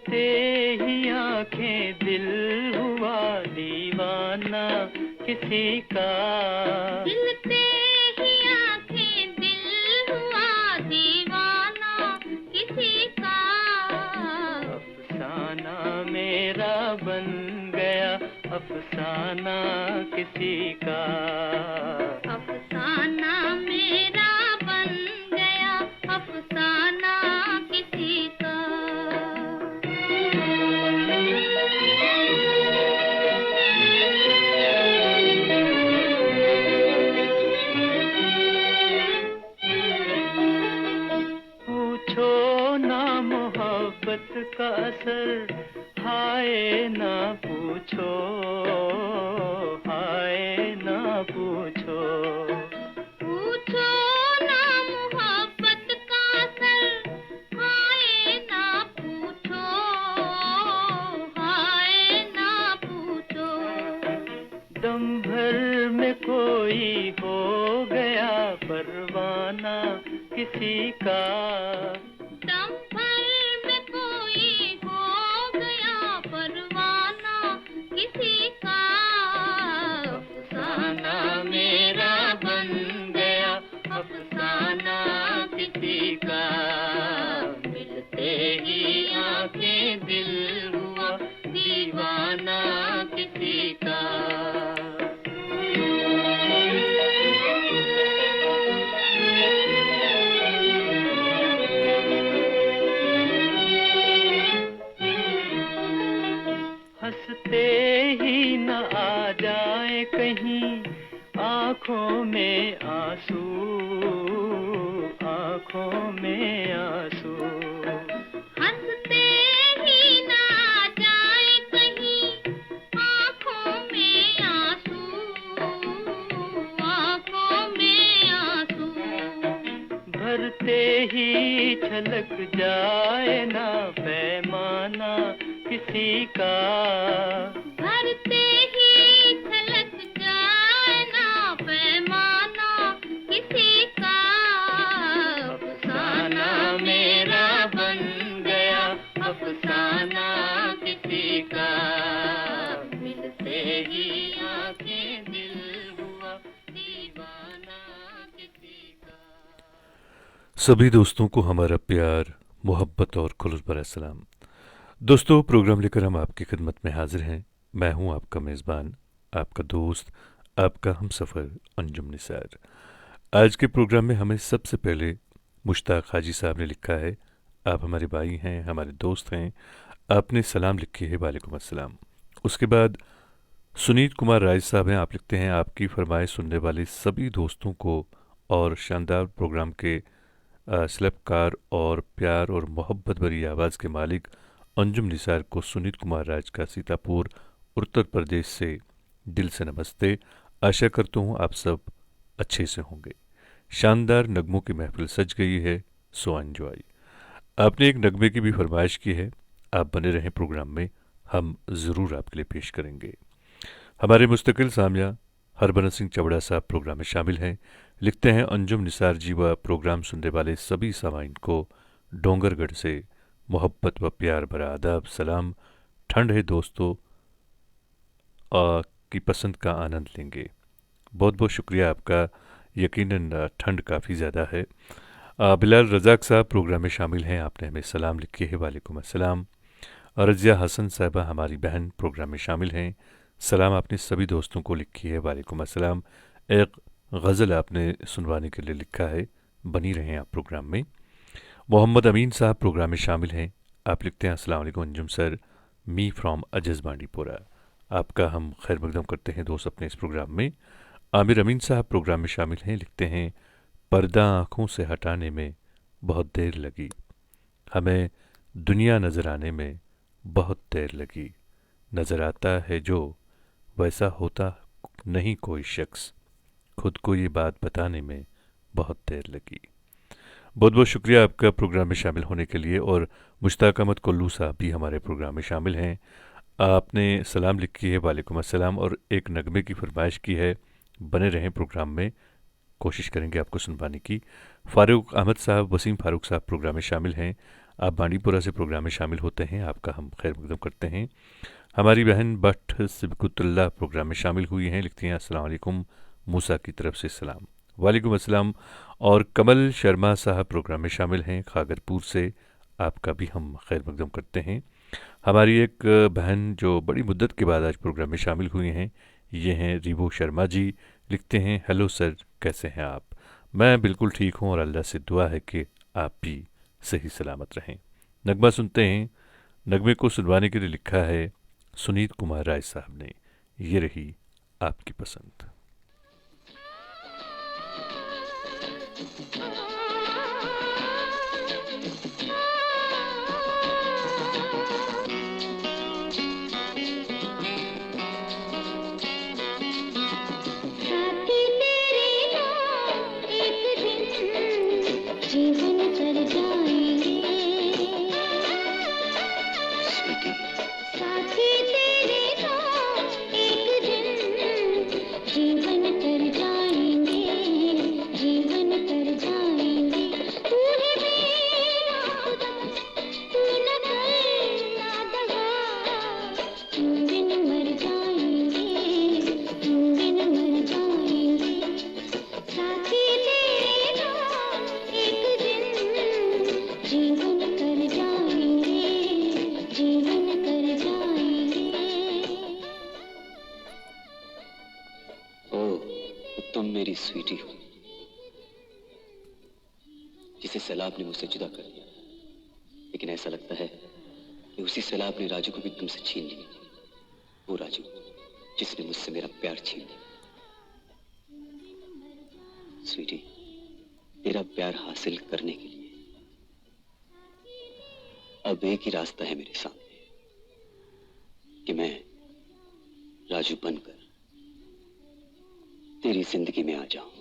मिलते ही आंखें दिल हुआ दीवाना किसी का। मिलते ही आंखें दिल हुआ दीवाना किसी का। अफसाना मेरा बन गया अफसाना किसी का। अफसाना मेरा बन गया अफसाना किसी का। पूछो ना मोहब्बत का असर हाय ना पूछो, हाय ना पूछो। पूछो ना मोहब्बत का असर हाय ना पूछो, हाय ना पूछो। दम भर में कोई हो गया परवाना किसी का। दम भर में कोई हो गया परवाना किसी का। अफसाना मेरा बन गया अफसाना किसी का। मिलते ही आंखें दिल हुआ दीवाना किसी का। हंसते ही न आ जाए कहीं आंखों में आंसू, आंखों में आंसू। हंसते ही ना आ जाए कहीं आँखों में आंसू, आँखों में आंसू। भरते ही छलक जाए ना पैमाना किसी का। भरते ही छलक जाए ना पैमाना किसी का। अफसाना मेरा बन गया अफसाना किसी का। मिलते ही आंखें दिल हुआ दीवाना किसी का। सभी दोस्तों को हमारा प्यार, मोहब्बत और खुलूस भरा सलाम। दोस्तों, प्रोग्राम लेकर हम आपकी खिदमत में हाजिर हैं। मैं हूं आपका मेज़बान, आपका दोस्त, आपका हमसफ़र अंजुम निसार। आज के प्रोग्राम में हमें सबसे पहले मुश्ताक हाजी साहब ने लिखा है, आप हमारे भाई हैं, हमारे दोस्त हैं, आपने सलाम लिखी है, वालेकुम अस्सलाम। उसके बाद सुनीत कुमार राय साहब हैं, आप लिखते हैं, आपकी फरमाइश सुनने वाले सभी दोस्तों को और शानदार प्रोग्राम के स्लैपकार और प्यार और मोहब्बत भरी आवाज़ के मालिक अंजुम निसार को सुनीत कुमार राज का सीतापुर उत्तर प्रदेश से दिल से नमस्ते। आशा करता हूँ आप सब अच्छे से होंगे। शानदार नगमों की महफिल सज गई है, सो एंजॉय। आपने एक नगमे की भी फरमाइश की है, आप बने रहें प्रोग्राम में, हम ज़रूर आपके लिए पेश करेंगे। हमारे मुस्तकिल सामिया हरबरन सिंह चवड़ा साहब प्रोग्राम में शामिल हैं, लिखते हैं, अंजुम निसार जी व प्रोग्राम सुनने वाले सभी सामाइन को डोंगरगढ़ से मोहब्बत व प्यार भरा आदाब सलाम। ठंड है दोस्तों, की पसंद का आनंद लेंगे। बहुत बहुत शुक्रिया आपका। यकीनन ठंड काफ़ी ज़्यादा है। बिलाल रज़ाक साहब प्रोग्राम में शामिल हैं, आपने हमें सलाम लिखे है, वालेकुम अस्सलाम। रज़िया हसन साहिबा हमारी बहन प्रोग्राम में शामिल हैं, सलाम आपने सभी दोस्तों को लिखी है, वालेकुम अस्सलाम। एक गज़ल आपने सुनवाने के लिए लिखा है, बनी रहें आप प्रोग्राम में। मोहम्मद अमीन साहब प्रोग्राम में शामिल हैं, आप लिखते हैं, अस्सलाम वालेकुम अंजुम सर, मी फ्रॉम अजज बांडीपोरा। आपका हम खैर मकदम करते हैं दोस्त अपने इस प्रोग्राम में। आमिर अमीन साहब प्रोग्राम में शामिल हैं, लिखते हैं, पर्दा आँखों से हटाने में बहुत देर लगी, हमें दुनिया नज़र आने में बहुत देर लगी, नज़र आता है जो वैसा होता नहीं कोई शख्स, खुद को ये बात बताने में बहुत देर लगी। बहुत बहुत शुक्रिया आपका प्रोग्राम में शामिल होने के लिए। और मुश्ताक अहमद कोल्लू साहब भी हमारे प्रोग्राम में शामिल हैं, आपने सलाम लिखी है, वालेकुम अस्सलाम, और एक नगमे की फरमाइश की है, बने रहें प्रोग्राम में, कोशिश करेंगे आपको सुनवाने की। फ़ारूक अहमद साहब, वसीम फ़ारूक साहब प्रोग्राम में शामिल हैं, आप बांडीपुरा से प्रोग्राम में शामिल होते हैं, आपका हम खैर मकदम करते हैं। हमारी बहन बट सिबकुतुल्ला प्रोग्राम में शामिल हुई हैं, लिखती हैं अस्सलाम वालेकुम, मूसा की तरफ से सलाम। वालेकुम अस्सलाम। और कमल शर्मा साहब प्रोग्राम में शामिल हैं खागरपुर से, आपका भी हम खैर मकदम करते हैं। हमारी एक बहन जो बड़ी मुद्दत के बाद आज प्रोग्राम में शामिल हुई हैं, ये हैं रिबो शर्मा जी, लिखते हैं हेलो सर, कैसे हैं आप? मैं बिल्कुल ठीक हूँ और अल्लाह से दुआ है कि आप भी सही सलामत रहें। नगमा सुनते हैं। नगमे को सुनवाने के लिए लिखा है सुनीत कुमार राय साहब ने। ये रही आपकी पसंद। स्वीटी हो जिसे सैलाब ने मुझसे जुदा कर दिया, लेकिन ऐसा लगता है कि उसी सैलाब ने राजू को भी तुमसे छीन लिया। वो राजू जिसने मुझसे मेरा प्यार छीन लिया। स्वीटी, तेरा प्यार हासिल करने के लिए अब एक ही रास्ता है मेरे सामने कि मैं राजू बनकर तेरी जिंदगी में आ जाऊं।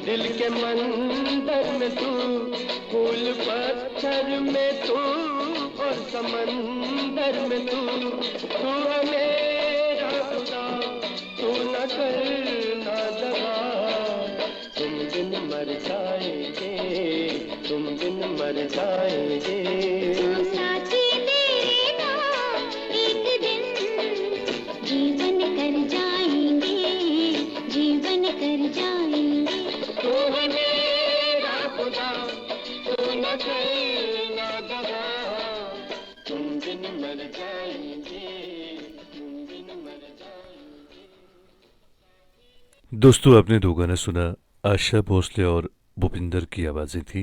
दिल के मंदिर में तू, फूल पत्थर में तू और समंदर में तू है मेरा खुदा, तू न करना दगा। तुम दिन मर जाएंगे, तुम दिन मर जाएंगे। दोस्तों, आपने दो गाना सुना, आशा भोसले और भूपिंदर की आवाज़ें थी।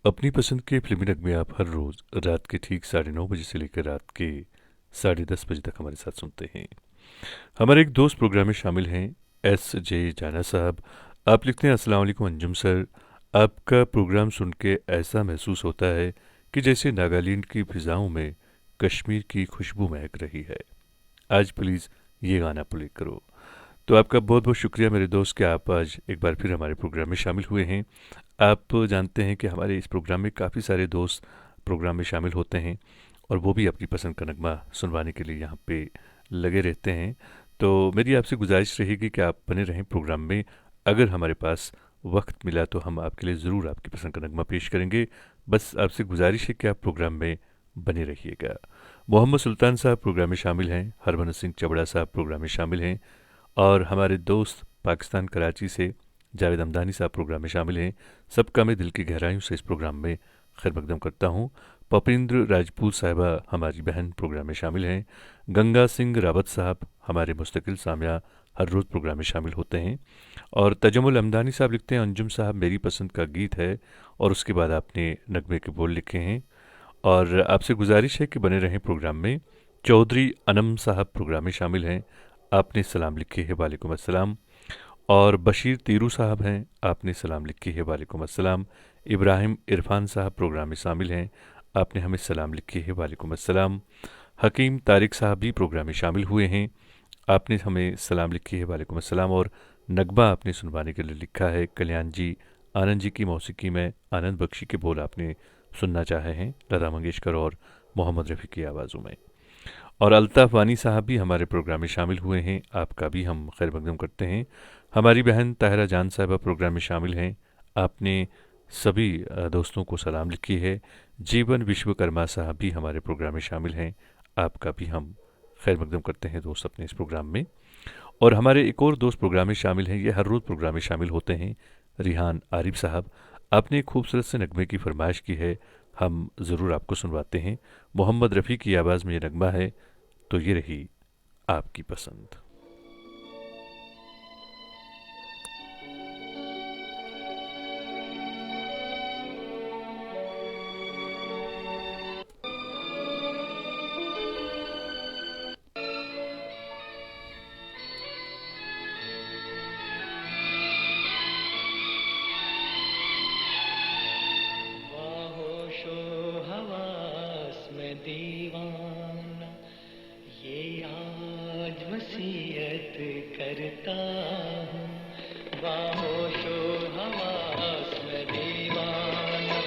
अपनी पसंद के फिल्मी नगमे आप हर रोज़ रात के ठीक 9:30 बजे से लेकर रात के 10:30 बजे तक हमारे साथ सुनते हैं। हमारे एक दोस्त प्रोग्राम में शामिल हैं, S.J. जाना साहब। आप लिखते हैं अस्सलाम वालेकुम अंजुम सर, आपका प्रोग्राम सुन के ऐसा महसूस होता है कि जैसे नागालैंड की फिज़ाओं में कश्मीर की खुशबू महक रही है। आज प्लीज़ ये गाना प्ले करो। तो आपका बहुत बहुत शुक्रिया मेरे दोस्त कि आप आज एक बार फिर हमारे प्रोग्राम में शामिल हुए हैं। आप जानते हैं कि हमारे इस प्रोग्राम में काफ़ी सारे दोस्त प्रोग्राम में शामिल होते हैं और वो भी अपनी पसंद का नगमा सुनवाने के लिए यहाँ पे लगे रहते हैं। तो मेरी आपसे गुजारिश रहेगी कि आप बने रहें प्रोग्राम में। अगर हमारे पास वक्त मिला तो हम आपके लिए ज़रूर आपकी पसंद का नगमा पेश करेंगे। बस आपसे गुजारिश है कि आप प्रोग्राम में बने रहिएगा। मोहम्मद सुल्तान साहब प्रोग्राम में शामिल हैं, हरभजन सिंह चबड़ा साहब प्रोग्राम में शामिल हैं और हमारे दोस्त पाकिस्तान कराची से जावेद हमदानी साहब प्रोग्राम में शामिल हैं। सबका मैं दिल की गहराइयों से इस प्रोग्राम में खैर मकदम करता हूँ। पपिंद्र राजपूत साहिबा हमारी बहन प्रोग्राम में शामिल हैं। गंगा सिंह रावत साहब हमारे मुस्तकिल सामिया हर रोज़ प्रोग्राम में शामिल होते हैं। और तजम्मुल हमदानी साहब लिखते हैं, अंजुम साहब मेरी पसंद का गीत है, और उसके बाद आपने नगमे के बोल लिखे हैं और आपसे गुजारिश है कि बने रहें प्रोग्राम में। चौधरी अनम साहब प्रोग्राम में शामिल हैं, आपने सलाम लिखी है, वालेकुम अस्सलाम। और बशीर तीरू साहब हैं, आपने सलाम लिखी है, वालेकुम अस्सलाम। इब्राहिम इरफान साहब प्रोग्राम में शामिल हैं, आपने हमें सलाम लिखी है, वालेकुम अस्सलाम। हकीम तारिक साहब भी प्रोग्राम में शामिल हुए हैं, आपने हमें सलाम लिखी है, वालेकुम अस्सलाम। और नगमा आपने सुनवाने के लिए लिखा है, कल्याण जी आनंद जी की मौसीकी में आनंद बख्शी के बोल आपने सुनना चाहे हैं, लता मंगेशकर और मोहम्मद रफ़ी की आवाज़ों में। और अल्ताफ़ वानी साहब भी हमारे प्रोग्राम में शामिल हुए हैं, आपका भी हम खैर मकदम करते हैं। हमारी बहन ताहिरा जान साहबा प्रोग्राम में शामिल हैं, आपने सभी दोस्तों को सलाम लिखी है। जीवन विश्वकर्मा साहब भी हमारे प्रोग्राम में शामिल हैं, आपका भी हम खैर मकदम करते हैं दोस्त अपने इस प्रोग्राम में। और हमारे एक और दोस्त प्रोग्राम में शामिल हैं, ये हर रोज़ प्रोग्राम में शामिल होते हैं, रिहान आरिफ साहब। आपने एक खूबसूरत से नगमे की फरमाइश की है, हम ज़रूर आपको सुनवाते हैं। मोहम्मद रफ़ी की आवाज़ में ये नगमा है, तो ये रही आपकी पसंद। दीवाना ये आज वसीयत करता हूँ, बाहोशो हवास में दीवाना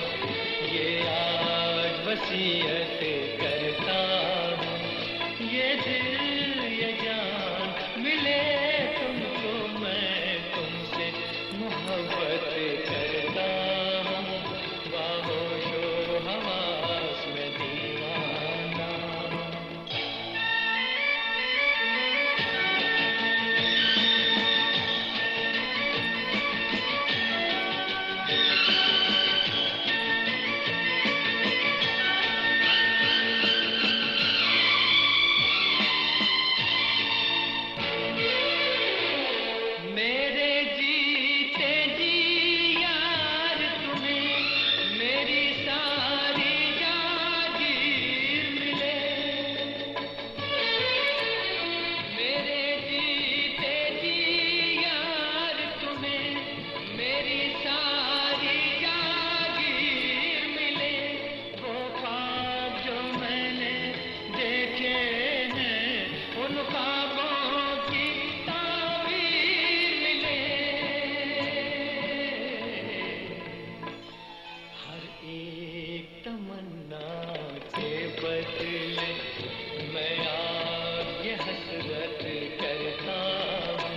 ये आज वसीयत करता हूँ। ये दिल ये जान मिले तुमको, मैं तुमसे मोहब्बत करता हूँ, बाहोशो हवास में दीवाना। मेरे जीते जी यार तुम्हें मेरी सारी जागीर मिले, मेरे जीते जी यार तुम्हें मेरी सारी जागीर मिले। वो ख्वाब जो मैंने देखे हैं उन ख्वाबों की ताबीर मिले। हर एक तमन्ना के बदले मैं आज ये हसरत करता हूँ,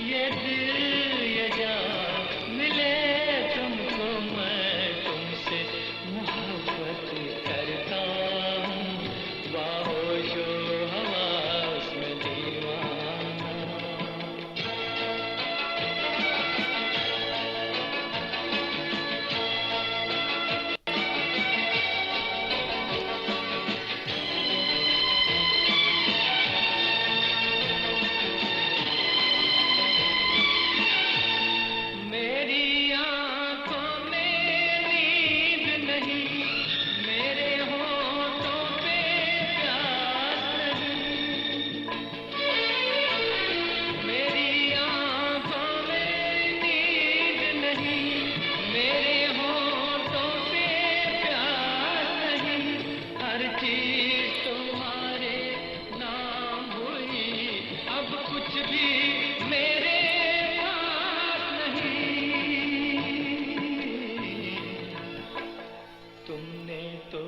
ये दिल ये जान मिले तुमको, मैं तुमसे मोहब्बत करता हूँ, बाहोशो हवास में दीवाना। मेरी आंखों में नींद नहीं, मेरे होठों पे प्यास नहीं, मेरी आंखों में नींद नहीं, मेरे होठों पे प्यास नहीं। हर चीज तुम्हारे नाम हुई, अब कुछ भी मेरे पास नहीं। तुमने तो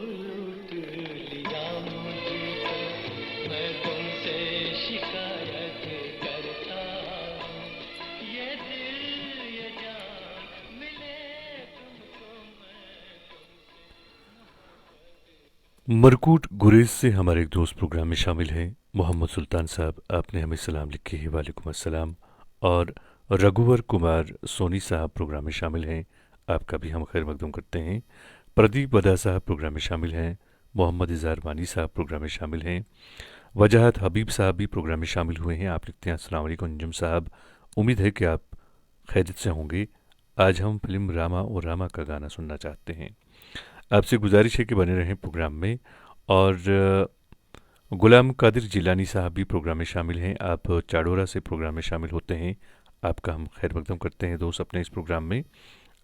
लूट लिया मुझको, मैं तुमसे शिकायत करता हूँ, ये दिल ये जान मिले तुमको, मैं मरकूट गुरेज से हमारे एक दोस्त प्रोग्राम में शामिल हैं, मोहम्मद सुल्तान साहब, आपने हमें सलाम लिखी है, वालेकुम अस्सलाम। और रघुवर कुमार सोनी साहब प्रोग्राम में शामिल हैं, आपका भी हम खैर मकदम करते हैं। प्रदीप वदा साहब प्रोग्राम में शामिल हैं, मोहम्मद इज़हार वानी साहब प्रोग्राम में शामिल हैं। वजाहत हबीब साहब भी प्रोग्राम में शामिल हुए हैं। आप लिखते हैं अस्सलाम वालेकुम अंजुम साहब, उम्मीद है कि आप खैरियत से होंगे। आज हम फिल्म रामा और रामा का गाना सुनना चाहते हैं। आपसे गुजारिश है कि बने रहें प्रोग्राम में। और गुलाम कादिर जिलानी साहब भी प्रोग्राम में शामिल हैं। आप चाडोरा से प्रोग्राम में शामिल होते हैं। आपका हम खैर मकदम करते हैं दोस्त अपने इस प्रोग्राम में।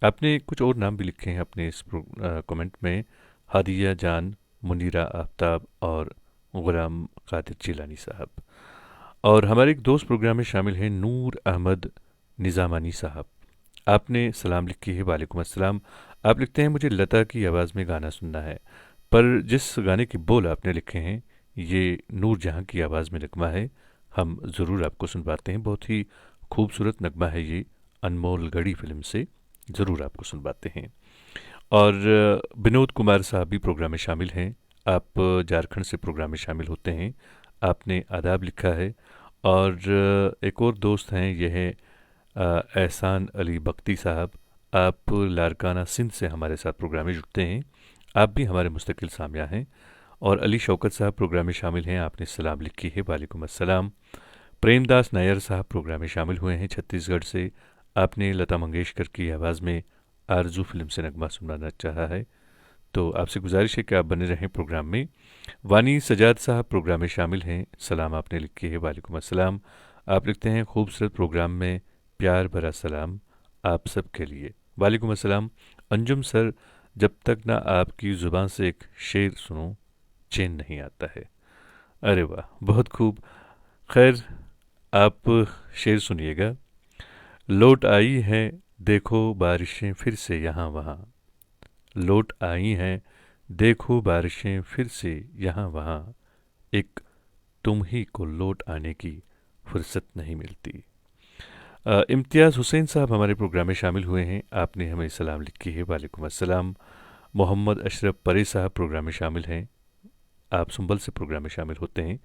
आपने कुछ और नाम भी लिखे हैं अपने इस कमेंट में, हादिया जान, मुनीरा आफ्ताब और गुलाम कादिर जिलानी साहब। और हमारे एक दोस्त प्रोग्राम में शामिल हैं नूर अहमद निज़ामानी साहब। आपने सलाम लिखी है, वालेकुम अस्सलाम। आप लिखते हैं मुझे लता की आवाज़ में गाना सुनना है, पर जिस गाने के बोल आपने लिखे हैं ये नूर जहाँ की आवाज़ में नगमा है। हम ज़रूर आपको सुनवाते हैं, बहुत ही खूबसूरत नगमा है ये, अनमोल गढ़ी फिल्म से ज़रूर आपको सुनवाते हैं। और विनोद कुमार साहब भी प्रोग्राम में शामिल हैं। आप झारखंड से प्रोग्राम में शामिल होते हैं। आपने आदाब लिखा है। और एक और दोस्त हैं, यह है एहसान अली बख्ती साहब। आप लारकाना सिंध से हमारे साथ प्रोग्राम में जुड़ते हैं। आप भी हमारे मुस्तकिल सामिया हैं। और अली शौकत साहब प्रोग्राम में शामिल हैं। आपने सलाम लिखी है, वालेकुम अस्सलाम। प्रेमदास नायर साहब प्रोग्राम में शामिल हुए हैं छत्तीसगढ़ से। आपने लता मंगेशकर की आवाज़ में आरजू फिल्म से नगमा सुनाना चाहा है, तो आपसे गुजारिश है कि आप बने रहें प्रोग्राम में। वानी सजाद साहब प्रोग्राम में शामिल हैं। सलाम आपने लिखी है, वालेकुम अस्सलाम। आप लिखते हैं खूबसूरत प्रोग्राम में प्यार भरा सलाम आप सब के लिए, वालेकुम अस्सलाम। अंजुम सर, जब तक ना आपकी ज़ुबान से एक शेर सुनो चैन नहीं आता है। अरे वाह, बहुत खूब। खैर, आप शेर सुनिएगा। लौट आई हैं देखो बारिशें फिर से यहाँ वहाँ, लौट आई हैं देखो बारिशें फिर से यहाँ वहाँ, एक तुम ही को लौट आने की फुर्सत नहीं मिलती। इम्तियाज़ हुसैन साहब हमारे प्रोग्राम में शामिल हुए हैं। आपने हमें सलाम लिखी है, वालेकुम अस्सलाम। मोहम्मद अशरफ परे साहब प्रोग्राम में शामिल हैं। आप सुंबल से प्रोग्राम में शामिल होते हैं।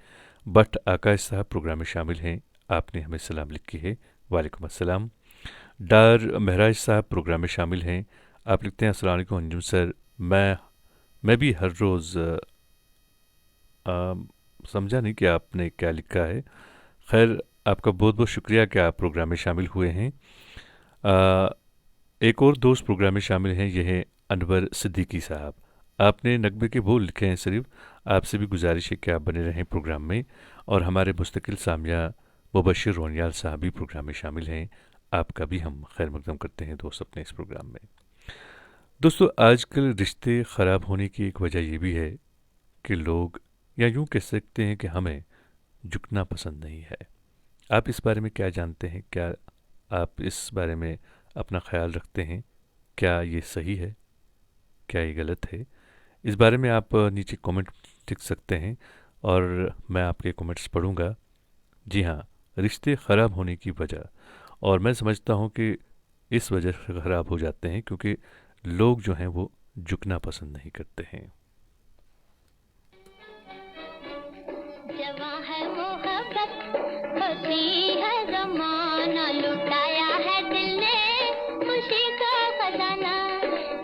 बट आकाश साहब प्रोग्राम में शामिल हैं। आपने हमें सलाम लिखी है, वालेकुम अस्सलाम। डार महराज साहब प्रोग्राम में शामिल हैं। आप लिखते हैं अस्सलाम वालेकुम अंजुम सर, मैं भी हर रोज़ समझा नहीं कि आपने क्या लिखा है। खैर, आपका बहुत बहुत शुक्रिया कि आप प्रोग्राम में शामिल हुए हैं। एक और दोस्त प्रोग्राम में शामिल हैं, यह है अनवर सिद्दीकी साहब। आपने नगमे के बोल लिखे हैं सिर्फ। आपसे भी गुजारिश है कि आप बने रहें प्रोग्राम में। और हमारे मुस्तकिल सामिया मुबशिर रोनियाल साहब भी प्रोग्राम में शामिल हैं। आपका भी हम खैर मकदम करते हैं दोस्त अपने इस प्रोग्राम में। दोस्तों, आजकल रिश्ते ख़राब होने की एक वजह यह भी है कि लोग, या यूँ कह सकते हैं कि हमें झुकना पसंद नहीं है। आप इस बारे में क्या जानते हैं? क्या आप इस बारे में अपना ख्याल रखते हैं? क्या ये सही है, क्या ये गलत है? इस बारे में आप नीचे कमेंट लिख सकते हैं और मैं आपके कमेंट्स पढ़ूंगा। जी हाँ, रिश्ते ख़राब होने की वजह, और मैं समझता हूँ कि इस वजह से ख़राब हो जाते हैं क्योंकि लोग जो हैं वो झुकना पसंद नहीं करते हैं। जवां है मोहब्बत होती है ज़माना, लुटाया है दिल ने खुशी का खजाना।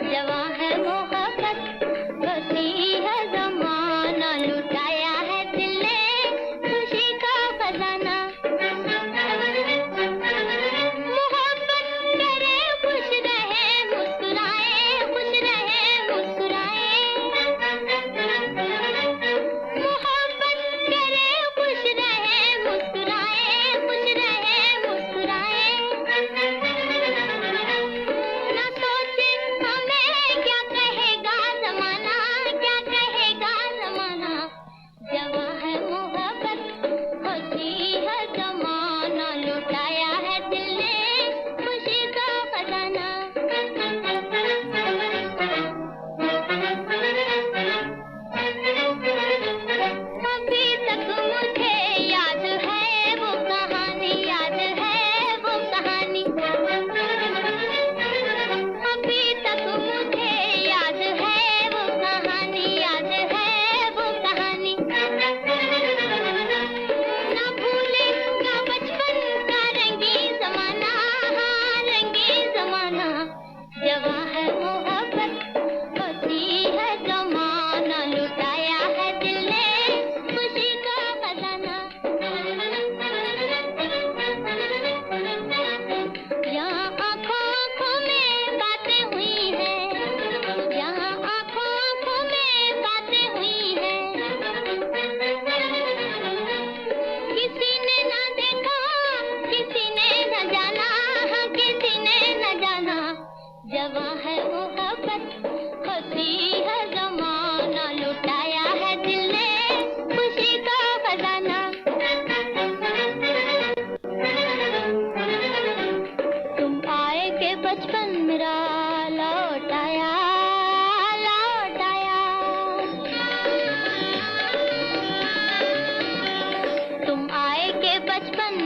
जवां है मोहब्बत होती है ज़माना, लुटाया है दिल ने खुशी का खजाना। मोहब्बत करे खुश रहे मुस्कुराए, खुश रहे मुस्कुराए। मोहब्बत करे खुश रहे मुस्कुराए, खुश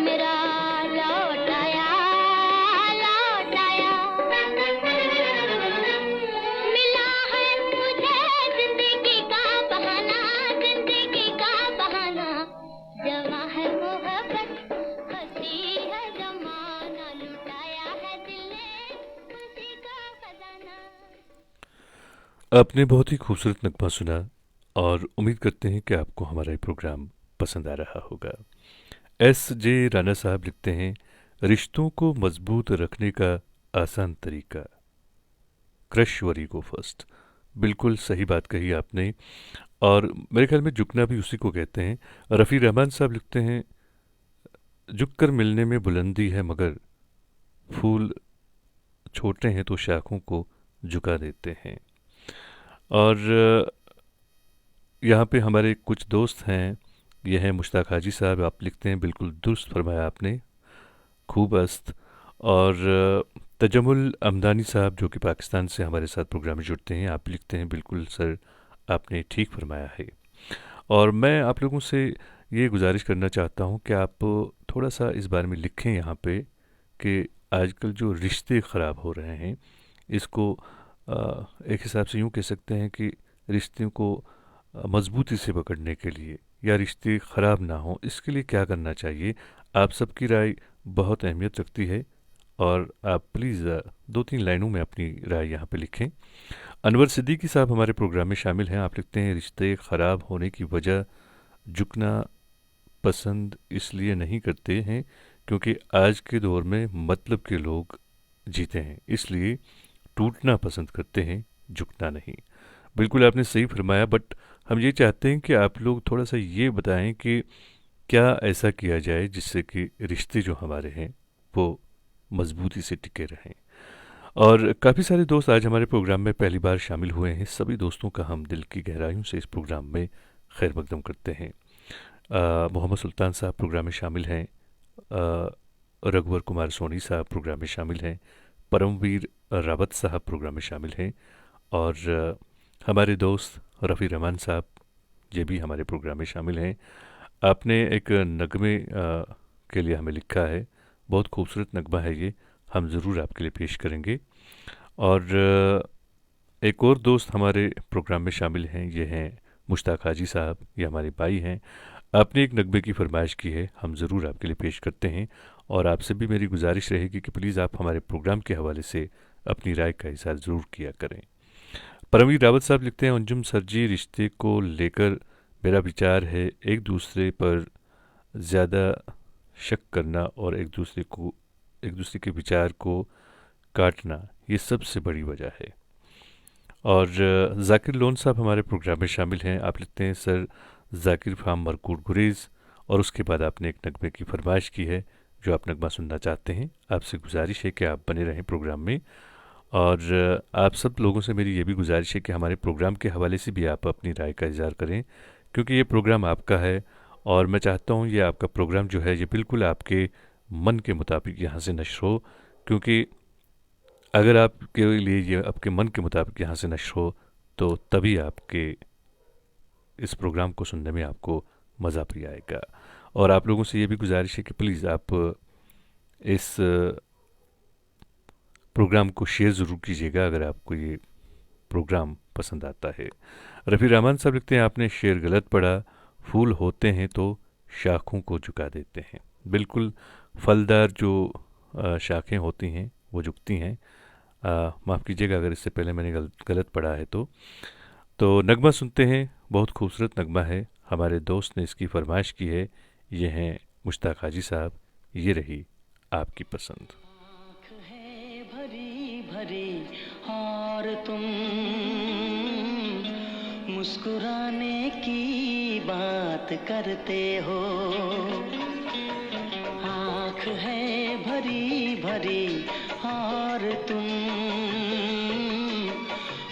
मेरा लौट आया, लौट आया। मिला है मुझे जिंदगी का बहाना, जिंदगी का बहाना। जवां है मोहब्बत, हंसी है जमाना, लुटाया है दिल ने खुशी का खजाना। आपने बहुत ही खूबसूरत नगमा सुना और उम्मीद करते हैं कि आपको हमारा ये प्रोग्राम पसंद आ रहा होगा। S.J. राणा साहब लिखते हैं, रिश्तों को मजबूत रखने का आसान तरीका, क्रश वरी गो फर्स्ट। बिल्कुल सही बात कही आपने, और मेरे ख्याल में झुकना भी उसी को कहते हैं। रफ़ी रहमान साहब लिखते हैं, झुककर मिलने में बुलंदी है मगर फूल छोटे हैं तो शाखों को झुका देते हैं। और यहाँ पे हमारे कुछ दोस्त हैं, ये हैं मुश्ताक हाजी साहब। आप लिखते हैं, बिल्कुल दुरुस्त फरमाया आपने, खूब अस्त। और तजमुल अमदानी साहब जो कि पाकिस्तान से हमारे साथ प्रोग्राम में जुड़ते हैं, आप लिखते हैं, बिल्कुल सर आपने ठीक फरमाया है। और मैं आप लोगों से ये गुजारिश करना चाहता हूँ कि आप थोड़ा सा इस बारे में लिखें यहाँ पे कि आजकल जो रिश्ते ख़राब हो रहे हैं, इसको एक हिसाब से यूँ कह सकते हैं कि रिश्तों को मजबूती से पकड़ने के लिए या रिश्ते ख़राब ना हो, इसके लिए क्या करना चाहिए। आप सबकी राय बहुत अहमियत रखती है और आप प्लीज़ 2-3 लाइनों में अपनी राय यहाँ पे लिखें। अनवर सिद्दीकी साहब हमारे प्रोग्राम में शामिल हैं। आप लिखते हैं, रिश्ते ख़राब होने की वजह झुकना पसंद इसलिए नहीं करते हैं क्योंकि आज के दौर में मतलब के लोग जीते हैं, इसलिए टूटना पसंद करते हैं, झुकना नहीं। बिल्कुल आपने सही फरमाया, बट हम ये चाहते हैं कि आप लोग थोड़ा सा ये बताएं कि क्या ऐसा किया जाए जिससे कि रिश्ते जो हमारे हैं वो मजबूती से टिके रहें। और काफ़ी सारे दोस्त आज हमारे प्रोग्राम में पहली बार शामिल हुए हैं। सभी दोस्तों का हम दिल की गहराइयों से इस प्रोग्राम में खैर मकदम करते हैं। मोहम्मद सुल्तान साहब प्रोग्राम में शामिल हैं, रघुवर कुमार सोनी साहब प्रोग्राम में शामिल हैं, परमवीर रावत साहब प्रोग्राम में शामिल हैं, और हमारे दोस्त रफ़ी रहमान साहब ये भी हमारे प्रोग्राम में शामिल हैं। आपने एक नगमे के लिए हमें लिखा है, बहुत खूबसूरत नगमा है ये, हम ज़रूर आपके लिए पेश करेंगे। और एक और दोस्त हमारे प्रोग्राम में शामिल हैं, ये हैं मुश्ताक हाजी साहब, ये हमारे भाई हैं। आपने एक नगमे की फरमाइश की है, हम ज़रूर आपके लिए पेश करते हैं। और आपसे भी मेरी गुजारिश रहेगी कि प्लीज़ आप हमारे प्रोग्राम के हवाले से अपनी राय का इज़हार ज़रूर किया करें। परमवीर रावत साहब लिखते हैं, अंजुम सरजी, रिश्ते को लेकर मेरा विचार है एक दूसरे पर ज़्यादा शक करना और एक दूसरे के विचार को काटना, ये सबसे बड़ी वजह है। और जाकिर लोन साहब हमारे प्रोग्राम में शामिल हैं। आप लिखते हैं, सर जाकिर फ्राम मरकूट गुरेज़, और उसके बाद आपने एक नगमे की फरमाइश की है जो आप नगमा सुनना चाहते हैं। आपसे गुजारिश है कि आप बने रहें प्रोग्राम में, और आप सब लोगों से मेरी ये भी गुजारिश है कि हमारे प्रोग्राम के हवाले से भी आप अपनी राय का इज़हार करें, क्योंकि ये प्रोग्राम आपका है और मैं चाहता हूँ ये आपका प्रोग्राम जो है ये बिल्कुल आपके मन के मुताबिक यहाँ से नश्र हो, क्योंकि अगर आपके लिए ये आपके मन के मुताबिक यहाँ से नश्र हो तो तभी आपके इस प्रोग्राम को सुनने में आपको मज़ा भी आएगा। और आप लोगों से ये भी गुजारिश है कि प्लीज़ आप इस प्रोग्राम को शेयर ज़रूर कीजिएगा अगर आपको ये प्रोग्राम पसंद आता है। रफ़ी रहमान साहब लिखते हैं, आपने शेर गलत पढ़ा, फूल होते हैं तो शाखों को झुका देते हैं। बिल्कुल, फलदार जो शाखें होती हैं वो झुकती हैं। माफ़ कीजिएगा अगर इससे पहले मैंने गलत पढ़ा है तो नगमा सुनते हैं, बहुत खूबसूरत नगमा है, हमारे दोस्त ने इसकी फरमाइश की है। ये हैं मुश्ताक हाजी साहब, ये रही आपकी पसंद। आँख है भरी भरी और तुम मुस्कुराने की बात करते हो। आँख है भरी भरी और तुम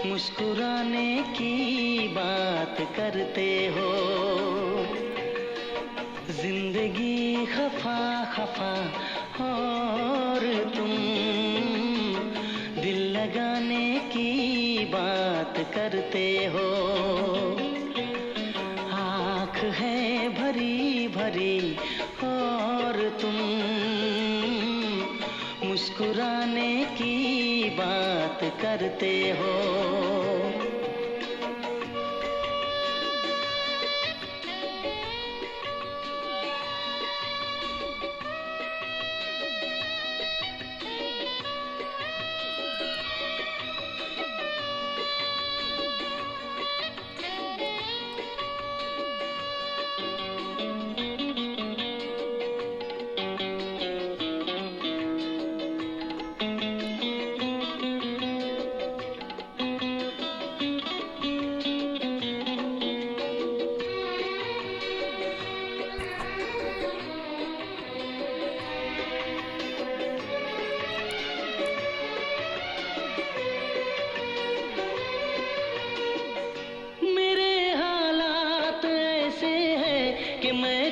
मुस्कुराने की बात करते हो। जिंदगी खफा खफा और तुम दिल लगाने की बात करते हो। आँख है भरी भरी और तुम मुस्कुराने की बात करते हो।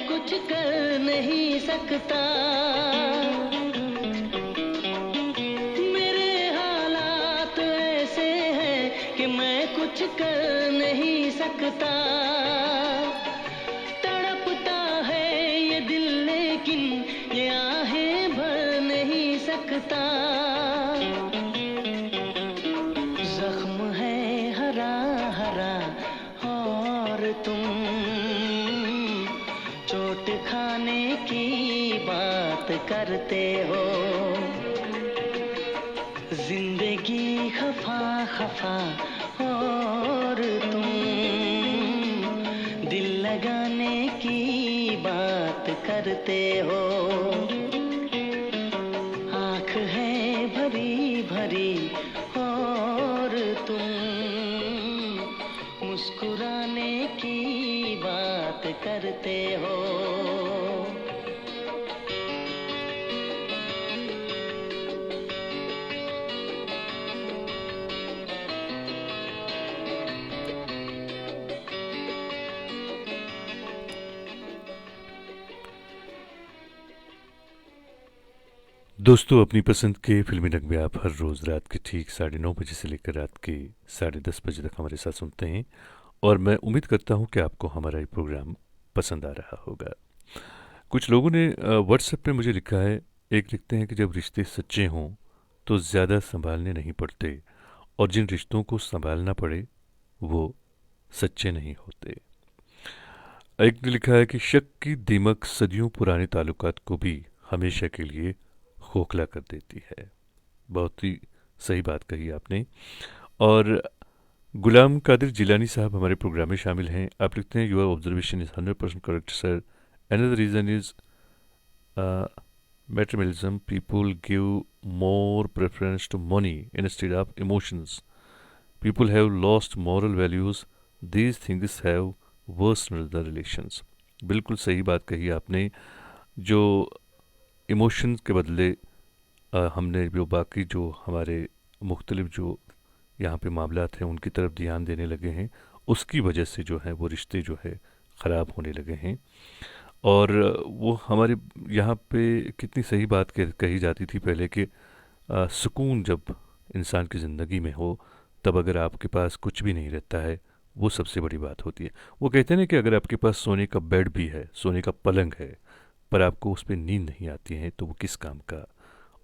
कुछ कर नहीं सकता, मेरे हालात ऐसे हैं कि मैं कुछ कर नहीं सकता। तड़पता है ये दिल लेकिन ये आहें भर नहीं सकता। जख्म है हरा हरा और तुम चोट खाने की बात करते हो। जिंदगी खफा खफा और तुम दिल लगाने की बात करते हो। आँख है भरी भरी और तुम मुस्कुराने की बात करते हो। दोस्तों, अपनी पसंद के फिल्मी नगमे आप हर रोज़ रात के ठीक 9:30 बजे से लेकर रात के 10:30 बजे तक हमारे साथ सुनते हैं और मैं उम्मीद करता हूं कि आपको हमारा ये प्रोग्राम पसंद आ रहा होगा। कुछ लोगों ने व्हाट्सएप पे मुझे लिखा है, एक लिखते हैं कि जब रिश्ते सच्चे हों तो ज़्यादा संभालने नहीं पड़ते और जिन रिश्तों को संभालना पड़े वो सच्चे नहीं होते। एक ने लिखा है कि शक की दीमक सदियों पुराने ताल्लुकात को भी हमेशा के लिए खोखला कर देती है। बहुत ही सही बात कही आपने। और गुलाम कादिर जिलानी साहब हमारे प्रोग्राम में शामिल हैं। आप लिखते हैं, your observation is 100% correct sir. Another reason is materialism. People give more preference to money instead of emotions. People have lost moral values. These things have worsened the relations. बिल्कुल सही बात कही आपने। जो इमोशंस के बदले हमने जो बाकी जो हमारे मुख्तलिफ जो यहाँ पे मामलात हैं उनकी तरफ ध्यान देने लगे हैं, उसकी वजह से जो है वो रिश्ते जो है ख़राब होने लगे हैं। और वो हमारे यहाँ पे कितनी सही बात कही जाती थी पहले कि सुकून जब इंसान की ज़िंदगी में हो तब अगर आपके पास कुछ भी नहीं रहता है वो सबसे बड़ी बात होती है। वो कहते हैं ना कि अगर आपके पास सोने का बेड भी है, सोने का पलंग है, पर आपको उस पर नींद नहीं आती है तो वो किस काम का।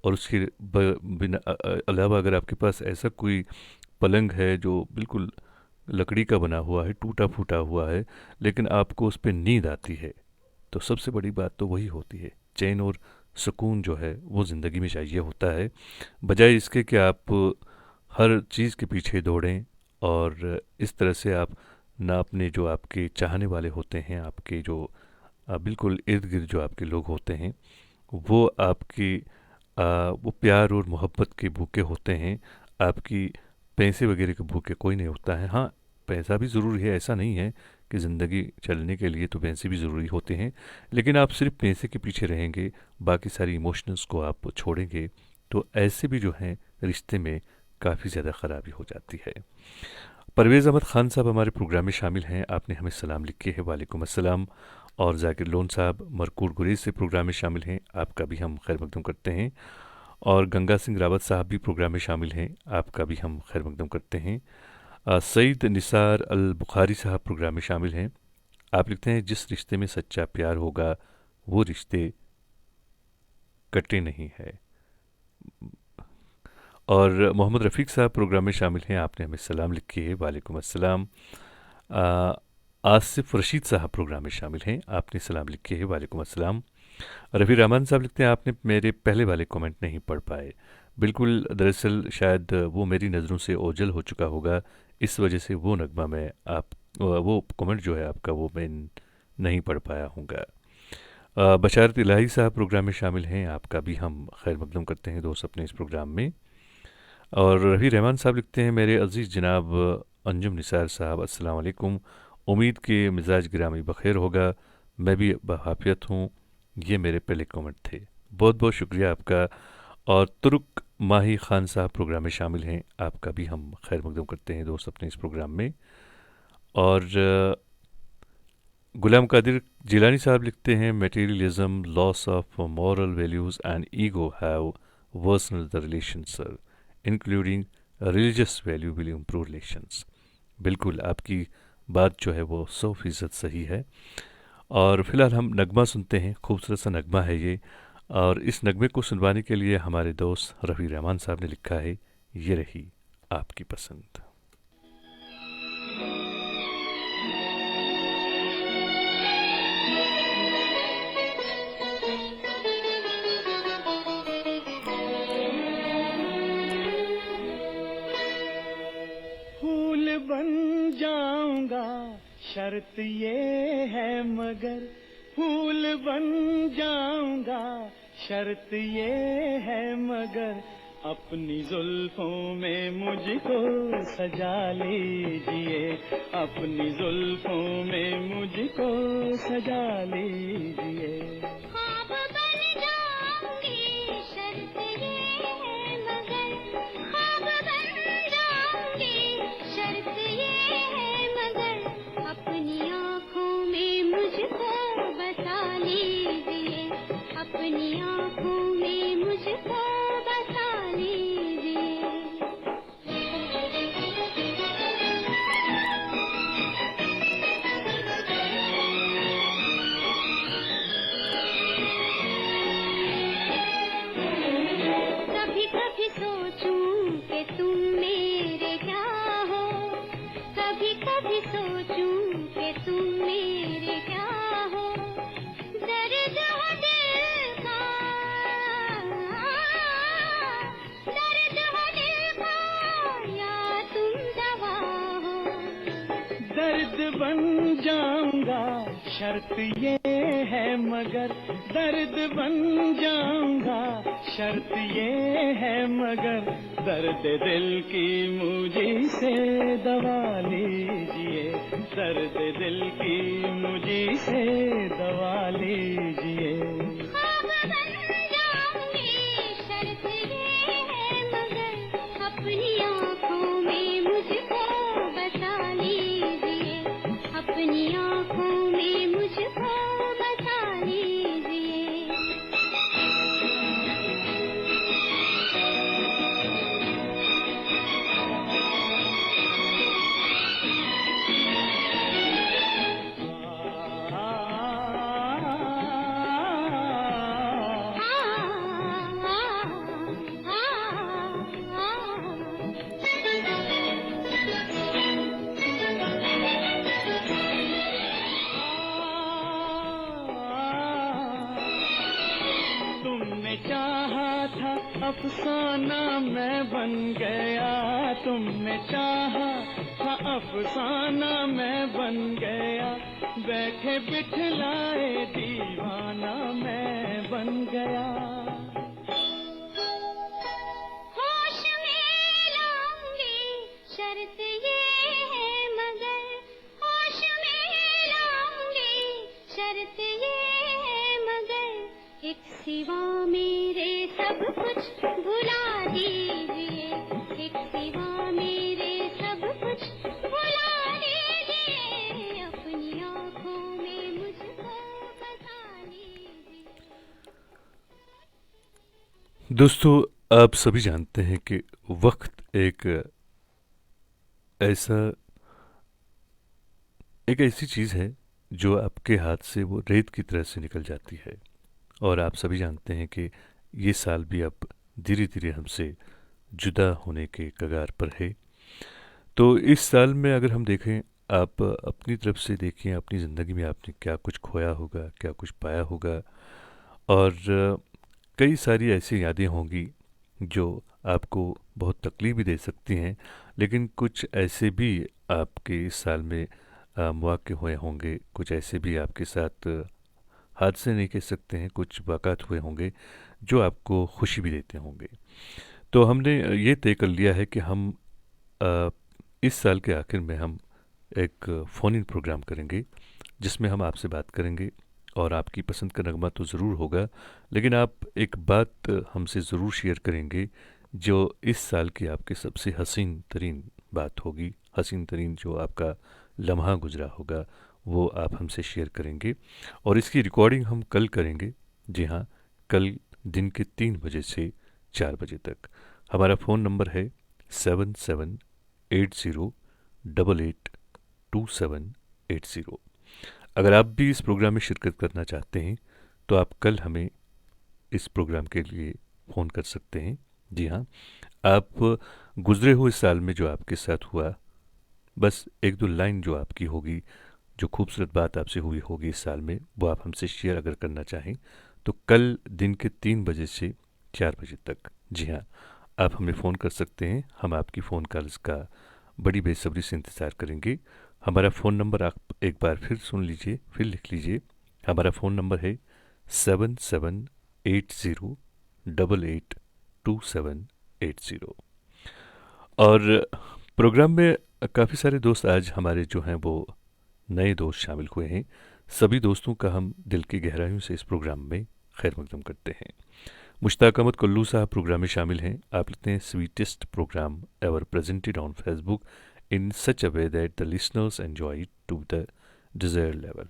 और उसके बिना अलावा अगर आपके पास ऐसा कोई पलंग है जो बिल्कुल लकड़ी का बना हुआ है, टूटा फूटा हुआ है, लेकिन आपको उस पर नींद आती है, तो सबसे बड़ी बात तो वही होती है। चैन और सुकून जो है वो ज़िंदगी में चाहिए होता है, बजाय इसके कि आप हर चीज़ के पीछे दौड़ें और इस तरह से आप ना अपने जो आपके चाहने वाले होते हैं, आपके जो बिल्कुल इर्द गिर्द जो आपके लोग होते हैं, वो आपकी वो प्यार और मोहब्बत के भूखे होते हैं। आपकी पैसे वगैरह के भूखे कोई नहीं होता है। हाँ, पैसा भी ज़रूरी है, ऐसा नहीं है कि ज़िंदगी चलने के लिए तो पैसे भी ज़रूरी होते हैं, लेकिन आप सिर्फ पैसे के पीछे रहेंगे, बाकी सारी इमोशंस को आप छोड़ेंगे, तो ऐसे भी जो हैं रिश्ते में काफ़ी ज़्यादा ख़राबी हो जाती है। परवेज़ अहमद ख़ान साहब हमारे प्रोग्राम में शामिल हैं। आपने हमें सलाम लिखे है, वालेकुम अस्सलाम। और जाकिर लोन साहब मरकूर गुरेज से प्रोग्राम में शामिल हैं, आपका भी हम खैर मकदम करते हैं। और गंगा सिंह रावत साहब भी प्रोग्राम में शामिल हैं, आपका भी हम खैर मकदम करते हैं। सईद निसार अल बुखारी साहब प्रोग्राम में शामिल हैं। आप लिखते हैं, जिस रिश्ते में सच्चा प्यार होगा वो रिश्ते कटे नहीं है। और मोहम्मद रफ़ीक साहब प्रोग्राम में शामिल हैं, आपने हमें सलाम लिखी है, वालेकुम अस्सलाम। आसिफ रशीद साहब प्रोग्राम में शामिल हैं, आपने सलाम लिखी है, वालेकुम अस्सलाम। रफ़ी रहमान साहब लिखते हैं, आपने मेरे पहले वाले कमेंट नहीं पढ़ पाए। बिल्कुल, दरअसल शायद वो मेरी नज़रों से ओझल हो चुका होगा, इस वजह से वो नगमा मैं वो कमेंट जो है आपका वो मैं नहीं पढ़ पाया हूँगा। बशारत इलाही साहब प्रोग्राम में शामिल हैं, आपका भी हम खैर मकदम करते हैं दोस्त अपने इस प्रोग्राम में। और रफ़ी रहमान साहब लिखते हैं, मेरे अज़ीज़ जनाब अंजुम निसार साहब अस्सलाम वालेकुम, उम्मीद के मिजाज गिरामी बखैर होगा, मैं भी बआफियत हूँ। ये मेरे पहले कमेंट थे, बहुत बहुत शुक्रिया आपका। और तुर्क माही खान साहब प्रोग्राम में शामिल हैं, आपका भी हम खैर मकदम करते हैं दोस्त अपने इस प्रोग्राम में। और गुलाम कादिर जिलानी साहब लिखते हैं, materialism, loss of moral values and ego have worsened the relation sir, including religious value will improve relations. बिल्कुल, आपकी बात जो है वो 100% सही है। और फिलहाल हम नगमा सुनते हैं, खूबसूरत सा नगमा है ये। और इस नगमे को सुनवाने के लिए हमारे दोस्त रफ़ी रहमान साहब ने लिखा है, ये रही आपकी पसंद। फूल बन जाऊंगा शर्त ये है मगर, फूल बन जाऊंगा शर्त ये है मगर, अपनी जुल्फों में मुझको सजा लीजिए, अपनी जुल्फों में मुझको सजा लीजिए। ख्वाब बन जाऊंगी शर्त ये है मगर, ख्वाब बन जाऊंगी शर्त ये है मगर, अपनी आँखों में मुझको बसा लीजिए, अपनी आँखों में मुझको बसा लीजिए। कभी कभी सोचूं कि तुम मेरे क्या हो, कभी कभी सोचूं कि तुम मेरे क्या हो, दर्द हो दिल का, दर्द हो दिल का, या तुम दवा हो। दर्द बन जाऊंगा शर्त ये है मगर, दर्द बन जाऊंगा शर्त ये है मगर, दर्द दिल की मुझे से दवा लीजिए, दर्द दिल की मुझे से दवा लीजिए। ख्वाब बन जाऊंगी शर्त ये है मगर, अपनी आँखों में मुझको बसा लीजिए, अपनी आँखों में मुझको बसा लीजिए। तुमने चाहा था अफसाना मैं बन गया, तुमने चाहा था अफसाना मैं बन गया, बैठे बिठलाए दीवाना मैं बन गया। होश में लाऊंगी शर्त ये है मगर, होश में लाऊंगी शर्त ये है मगर, एक सिवा मेरे सब कुछ भुला दीजिए, एक सिवा मेरे सब कुछ भुला दीजिए, अपनी आँखों में मुझको बसा लीजिए। दोस्तों, आप सभी जानते हैं कि वक्त एक ऐसी चीज़ है जो आपके हाथ से वो रेत की तरह से निकल जाती है। और आप सभी जानते हैं कि ये साल भी अब धीरे धीरे हमसे जुदा होने के कगार पर है। तो इस साल में अगर हम देखें, आप अपनी तरफ से देखिए, अपनी ज़िंदगी में आपने क्या कुछ खोया होगा, क्या कुछ पाया होगा, और कई सारी ऐसी यादें होंगी जो आपको बहुत तकलीफ भी दे सकती हैं, लेकिन कुछ ऐसे भी आपके इस साल में मौक़े हुए होंगे, कुछ ऐसे भी आपके साथ हादसे नहीं कह सकते हैं, कुछ वाक़ात हुए होंगे जो आपको खुशी भी देते होंगे। तो हमने ये तय कर लिया है कि हम इस साल के आखिर में हम एक फ़ोन इन प्रोग्राम करेंगे, जिसमें हम आपसे बात करेंगे, और आपकी पसंद का नगमा तो ज़रूर होगा, लेकिन आप एक बात हमसे ज़रूर शेयर करेंगे जो इस साल की आपके सबसे हसीन तरीन बात होगी, हसीन तरीन जो आपका लम्हा गुजरा होगा, वो आप हमसे शेयर करेंगे। और इसकी रिकॉर्डिंग हम कल करेंगे। जी हाँ, कल दिन के 3 बजे से 4 बजे तक। हमारा फ़ोन नंबर है 7780882780। अगर आप भी इस प्रोग्राम में शिरकत करना चाहते हैं तो आप कल हमें इस प्रोग्राम के लिए फ़ोन कर सकते हैं। जी हाँ, आप गुज़रे हुए साल में जो आपके साथ हुआ, बस 1-2 लाइन जो आपकी होगी, जो खूबसूरत बात आपसे हुई होगी इस साल में, वो आप हमसे शेयर अगर करना चाहें तो कल दिन के 3 बजे से 4 बजे तक, जी हाँ, आप हमें फ़ोन कर सकते हैं। हम आपकी फ़ोन कॉल्स का बड़ी बेसब्री से इंतज़ार करेंगे। हमारा फ़ोन नंबर आप एक बार फिर सुन लीजिए, फिर लिख लीजिए। हमारा फ़ोन नंबर है 7780882780। और प्रोग्राम में काफ़ी सारे दोस्त आज हमारे जो हैं वो नए दोस्त शामिल हुए हैं। सभी दोस्तों का हम दिल की गहराइयों से इस प्रोग्राम में खैर मकदम करते हैं। मुश्ताक अहमद कुल्लू साहब प्रोग्राम में शामिल हैं। आप लिखते हैं, sweetest programme ever presented on Facebook in such a way that the listeners enjoy it to the desired level.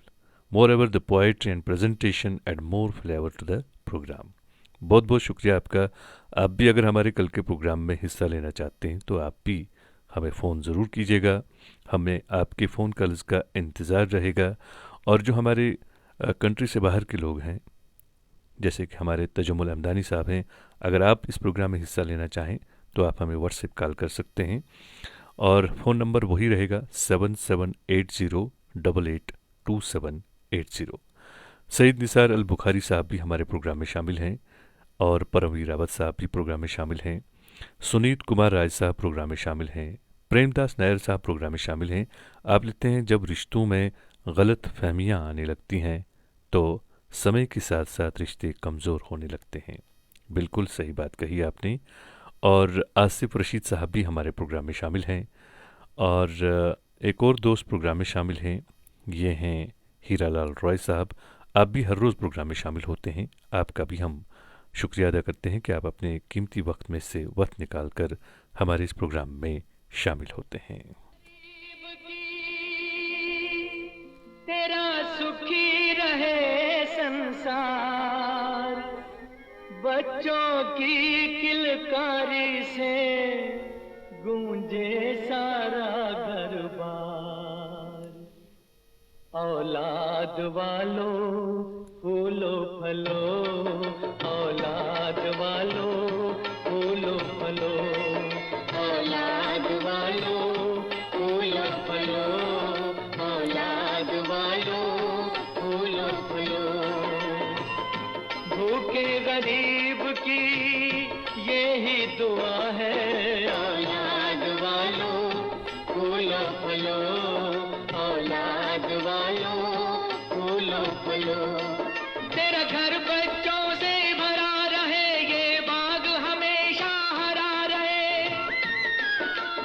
Moreover, the poetry and presentation add more flavor to the program. बहुत बहुत शुक्रिया आपका। आप भी अगर हमारे कल के प्रोग्राम में हिस्सा लेना चाहते हैं तो आप भी हमें फ़ोन ज़रूर कीजिएगा। हमें आपके फ़ोन कॉल्स का इंतज़ार रहेगा। और जो हमारे कंट्री से बाहर के लोग हैं, जैसे कि हमारे तजम्मुल हमदानी साहब हैं, अगर आप इस प्रोग्राम में हिस्सा लेना चाहें तो आप हमें व्हाट्सएप कॉल कर सकते हैं, और फ़ोन नंबर वही रहेगा 7780882780। सईद निसार अल बुखारी साहब भी हमारे प्रोग्राम में शामिल हैं, और परमवीर रावत साहब भी प्रोग्राम में शामिल हैं। सुनीत कुमार राय साहब प्रोग्राम में शामिल हैं। प्रेमदास नायर साहब प्रोग्राम में शामिल हैं। आप लिखते हैं, जब रिश्तों में गलत फहमियाँ आने लगती हैं तो समय के साथ साथ रिश्ते कमज़ोर होने लगते हैं। बिल्कुल सही बात कही आपने। और आसिफ रशीद साहब भी हमारे प्रोग्राम में शामिल हैं। और एक और दोस्त प्रोग्राम में शामिल हैं, ये हैं हीरालाल रॉय साहब। आप भी हर रोज़ प्रोग्राम में शामिल होते हैं। आपका भी हम शुक्रिया अदा करते हैं कि आप अपने कीमती वक्त में से वक्त निकाल कर हमारे इस प्रोग्राम में शामिल होते हैं। तेरा सुखी रहे संसार, बच्चों की किलकारी से गूंजे सारा दरबार। औलाद वालों फूलो फलो, औलाद वालों फूलो फलो, औलाद वालों फूलो फलो, औलाद वालों फूलो फलो। भूखे गरीब की यही दुआ है, औलाद वालों फूलो फलो, औलाद वालों फूलो फलो। तेरा घर बच्चों से भरा रहे, ये बाग हमेशा हरा रहे।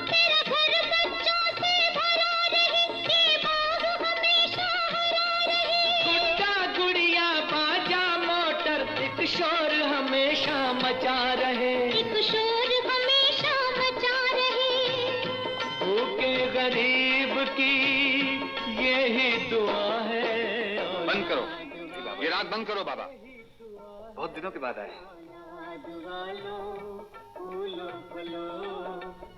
तेरा घर बच्चों से भरा रहे, ये बाग हमेशा हरा रहे। गुड्डा गुड़िया बाजा मोटर, एक शोर हमेशा मचा रहे, एक शोर हमेशा मचा रहे। भूखे गरीब की यही दुआ है। बंद करो ये रात, बंद करो बाबा, बहुत दिनों के बाद आए। औलाद वालों फूलो फलो,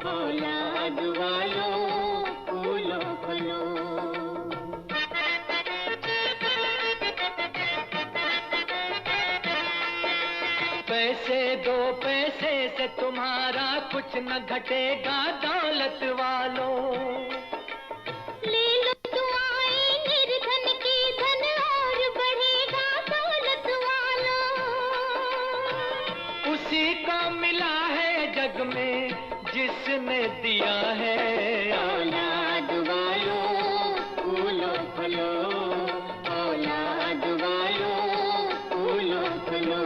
औलाद वालों फूलो फलो। पैसे दो पैसे से तुम्हारा कुछ न घटेगा दौलत वालों। ले लो दुआएं निर्धन की, धन और बढ़ेगा दौलत वालों। उसी को मिला है जग में जिसने दिया है औलाद वालों फूलो फलो, औलाद वालों फूलो फलो।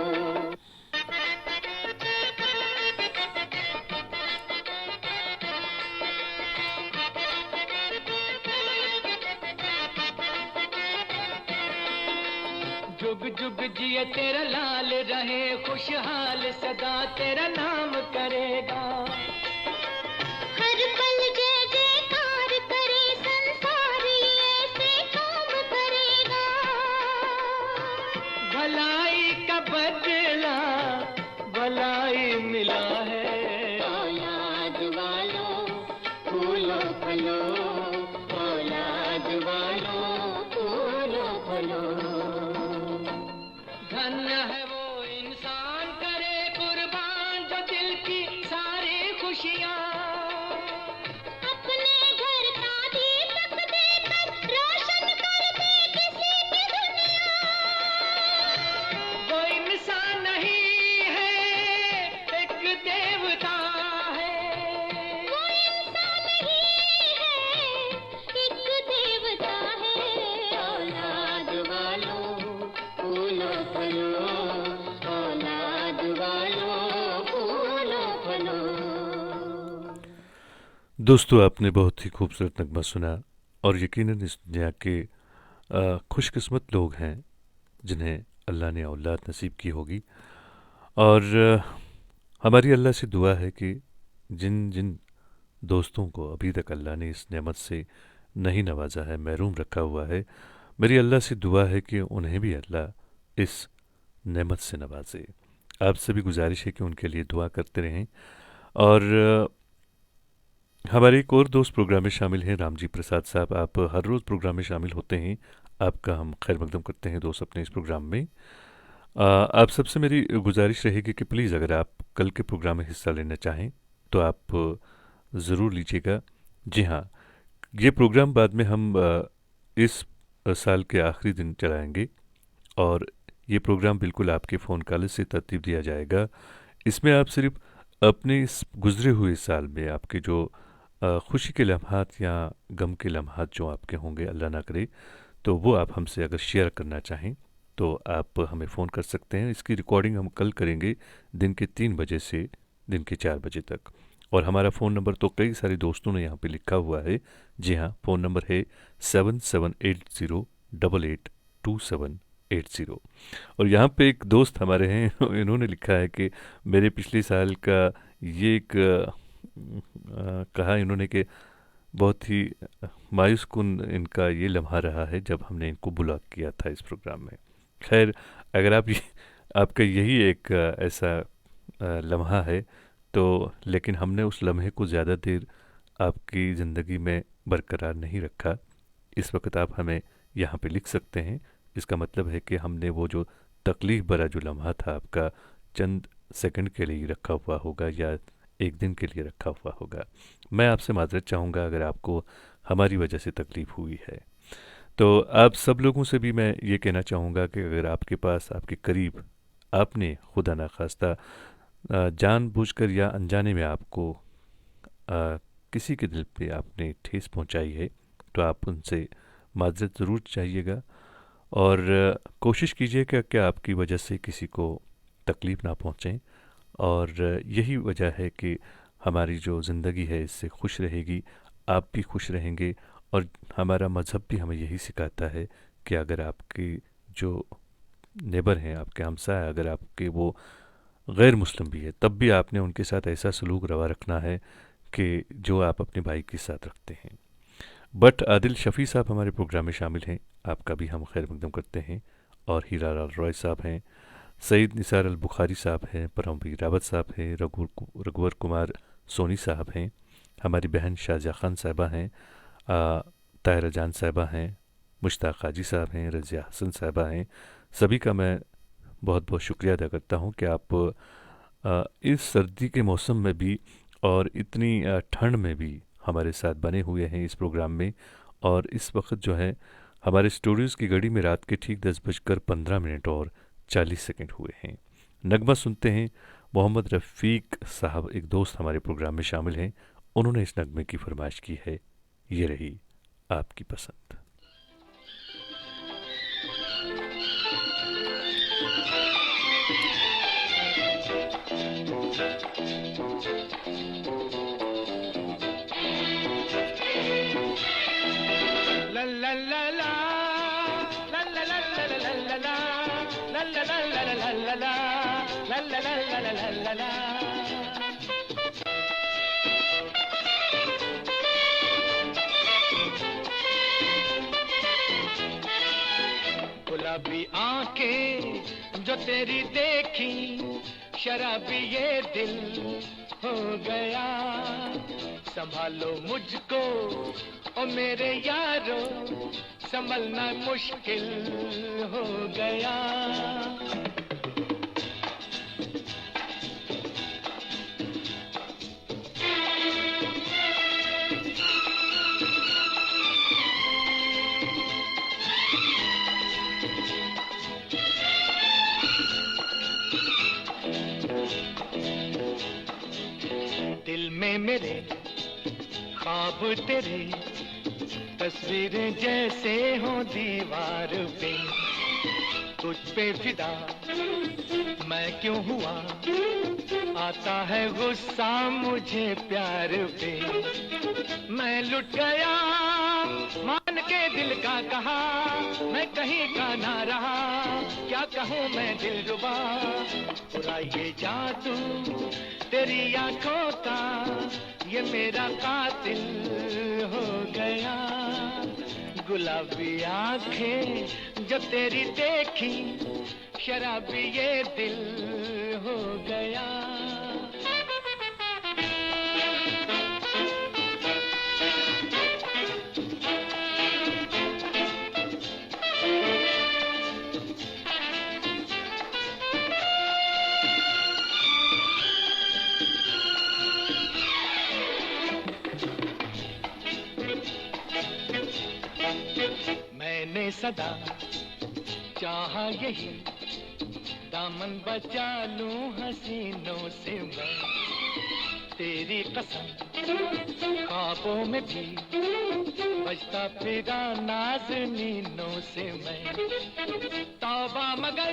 जुग जुग जिए तेरा लाल रहे खुशहाल सदा तेरा नाम करेगा। हर पल जय जयकार करे संसार ऐसे काम करेगा। भलाई का बदला भलाई मिला है औलाद वालों फूलो फलो, औलाद वालों फूलो फलो। धन्य है वो इंसान करे कुर्बान जो दिल की सारी खुशियाँ अपने घर का दीपक देकर रोशन कर दे किसी की दुनिया। वो इंसान नहीं है एक देवता है। वो इंसान नहीं है एक देवता है। औलाद वालों फूलो फलो, औलाद वालों फूलो फलो। दोस्तों, आपने बहुत ही खूबसूरत नगमा सुना और यकीनन इस दुनिया के खुशकिस्मत लोग हैं जिन्हें अल्लाह ने औलाद नसीब की होगी। और हमारी अल्लाह से दुआ है कि जिन जिन दोस्तों को अभी तक अल्लाह ने इस नेमत से नहीं नवाजा है, महरूम रखा हुआ है, मेरी अल्लाह से दुआ है कि उन्हें भी अल्लाह इस नेमत से नवाजे। आप सभी गुजारिश है कि उनके लिए दुआ करते रहें। और हमारे एक और दोस्त प्रोग्राम में शामिल हैं, रामजी प्रसाद साहब। आप हर रोज़ प्रोग्राम में शामिल होते हैं, आपका हम खैर मकदम करते हैं दोस्त अपने इस प्रोग्राम में। आप सबसे मेरी गुजारिश रहेगी कि प्लीज़ अगर आप कल के प्रोग्राम में हिस्सा लेना चाहें तो आप ज़रूर लीजिएगा। जी हाँ, ये प्रोग्राम बाद में हम इस साल के आखिरी दिन चलाएंगे और ये प्रोग्राम बिल्कुल आपके फ़ोन कॉल से तरतीब दिया जाएगा। इसमें आप सिर्फ अपने इस गुज़रे हुए साल में आपके जो खुशी के लम्हात या गम के लम्हात जो आपके होंगे, अल्लाह ना करे, तो वो आप हमसे अगर शेयर करना चाहें तो आप हमें फ़ोन कर सकते हैं। इसकी रिकॉर्डिंग हम कल करेंगे दिन के 3 बजे से दिन के 4 बजे तक। और हमारा फ़ोन नंबर तो कई सारे दोस्तों ने यहाँ पे लिखा हुआ है। जी हाँ, फ़ोन नंबर है 7780882780। और यहाँ पे एक दोस्त हमारे हैं, इन्होंने लिखा है कि मेरे पिछले साल का ये एक कहा इन्होंने कि बहुत ही मायूस कुन इनका ये लम्हा रहा है जब हमने इनको ब्लॉक किया था इस प्रोग्राम में। खैर, अगर आपका यही एक ऐसा लम्हा है तो, लेकिन हमने उस लम्हे को ज़्यादा देर आपकी ज़िंदगी में बरकरार नहीं रखा। इस वक्त आप हमें यहाँ पे लिख सकते हैं। इसका मतलब है कि हमने वो जो तकलीफ़ भरा जो लम्हा था आपका चंद सेकंड के लिए रखा हुआ होगा या एक दिन के लिए रखा हुआ होगा। मैं आपसे माज़रत चाहूँगा अगर आपको हमारी वजह से तकलीफ़ हुई है। तो आप सब लोगों से भी मैं ये कहना चाहूँगा कि अगर आपके पास आपके करीब आपने खुदा ना खास्ता जानबूझकर या अनजाने में आपको किसी के दिल पे आपने ठेस पहुँचाई है तो आप उनसे माज़रत ज़रूर चाहिएगा और कोशिश कीजिएगा कि आपकी वजह से किसी को तकलीफ़ ना पहुँचे। और यही वजह है कि हमारी जो ज़िंदगी है इससे खुश रहेगी, आप भी खुश रहेंगे। और हमारा मज़हब भी हमें यही सिखाता है कि अगर आपके जो नेबर हैं, आपके हमसाया, अगर आपके वो गैर मुस्लिम भी है तब भी आपने उनके साथ ऐसा सलूक रवा रखना है कि जो आप अपने भाई के साथ रखते हैं। बट आदिल शफ़ी साहब हमारे प्रोग्राम में शामिल हैं, आपका भी हम खैर मकदम करते हैं। और हीरा लाल रॉय साहब हैं, सईद निसार अल बुखारी साहब हैं, परमवीर रावत साहब हैं, रघुवर कुमार सोनी साहब हैं, हमारी बहन शाहजहाँ खान साहिबा हैं, ताहिरा जान साहिबा हैं, मुश्ताक हाजी साहब हैं, रज़िया हसन साहिबा हैं। सभी का मैं बहुत बहुत शुक्रिया अदा करता हूँ कि आप इस सर्दी के मौसम में भी और इतनी ठंड में भी हमारे साथ बने हुए हैं इस प्रोग्राम में। और इस वक्त जो है हमारे स्टूडियोज़ की घड़ी में रात के ठीक 10:15 और 40 सेकंड हुए हैं। नगमा सुनते हैं। मोहम्मद रफ़ीक साहब एक दोस्त हमारे प्रोग्राम में शामिल हैं, उन्होंने इस नगमे की फरमाइश की है, ये रही आपकी पसंद। गुलाबी आंखें जो तेरी देखी, शराबी ये दिल हो गया। संभालो मुझको ओ मेरे यारो, संभलना मुश्किल हो गया। दिल में मेरे ख्वाब तेरे, तस्वीरें जैसे हो दीवार पे। तुझ पे फिदा मैं क्यों हुआ, आता है गुस्सा मुझे प्यार पे। मैं लुट गया मान के दिल का कहा, मैं कहीं का ना रहा, क्या कहूँ मैं दिलरुबा। पूरा ये जादू तेरी आंखों का, ये मेरा कातिल हो गया। गुलाबी आंखें जब तेरी देखी, शराबी ये दिल हो गया। मैंने सदा चाहा यही, दामन बचा लूं हसीनों से मैं। तेरी कसम ख्वाबों में भी बजता फिरा नाज़नीनों से मैं। तौबा मगर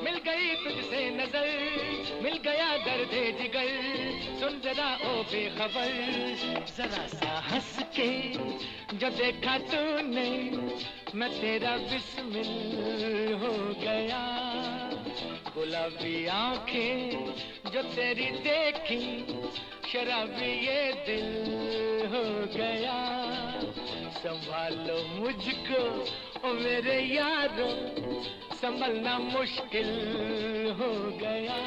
मिल गई तुझसे नजर, मिल गया दर्दे जिगर, सुन जरा ओ बेखबर। जरा सा हंस के जो देखा तूने, मैं तेरा बिस्मिल हो गया। गुलाबी आंखें जो तेरी देखी, शराबी ये दिल हो गया। संभालो मुझको ओ मेरे यारो, संभलना मुश्किल हो गया।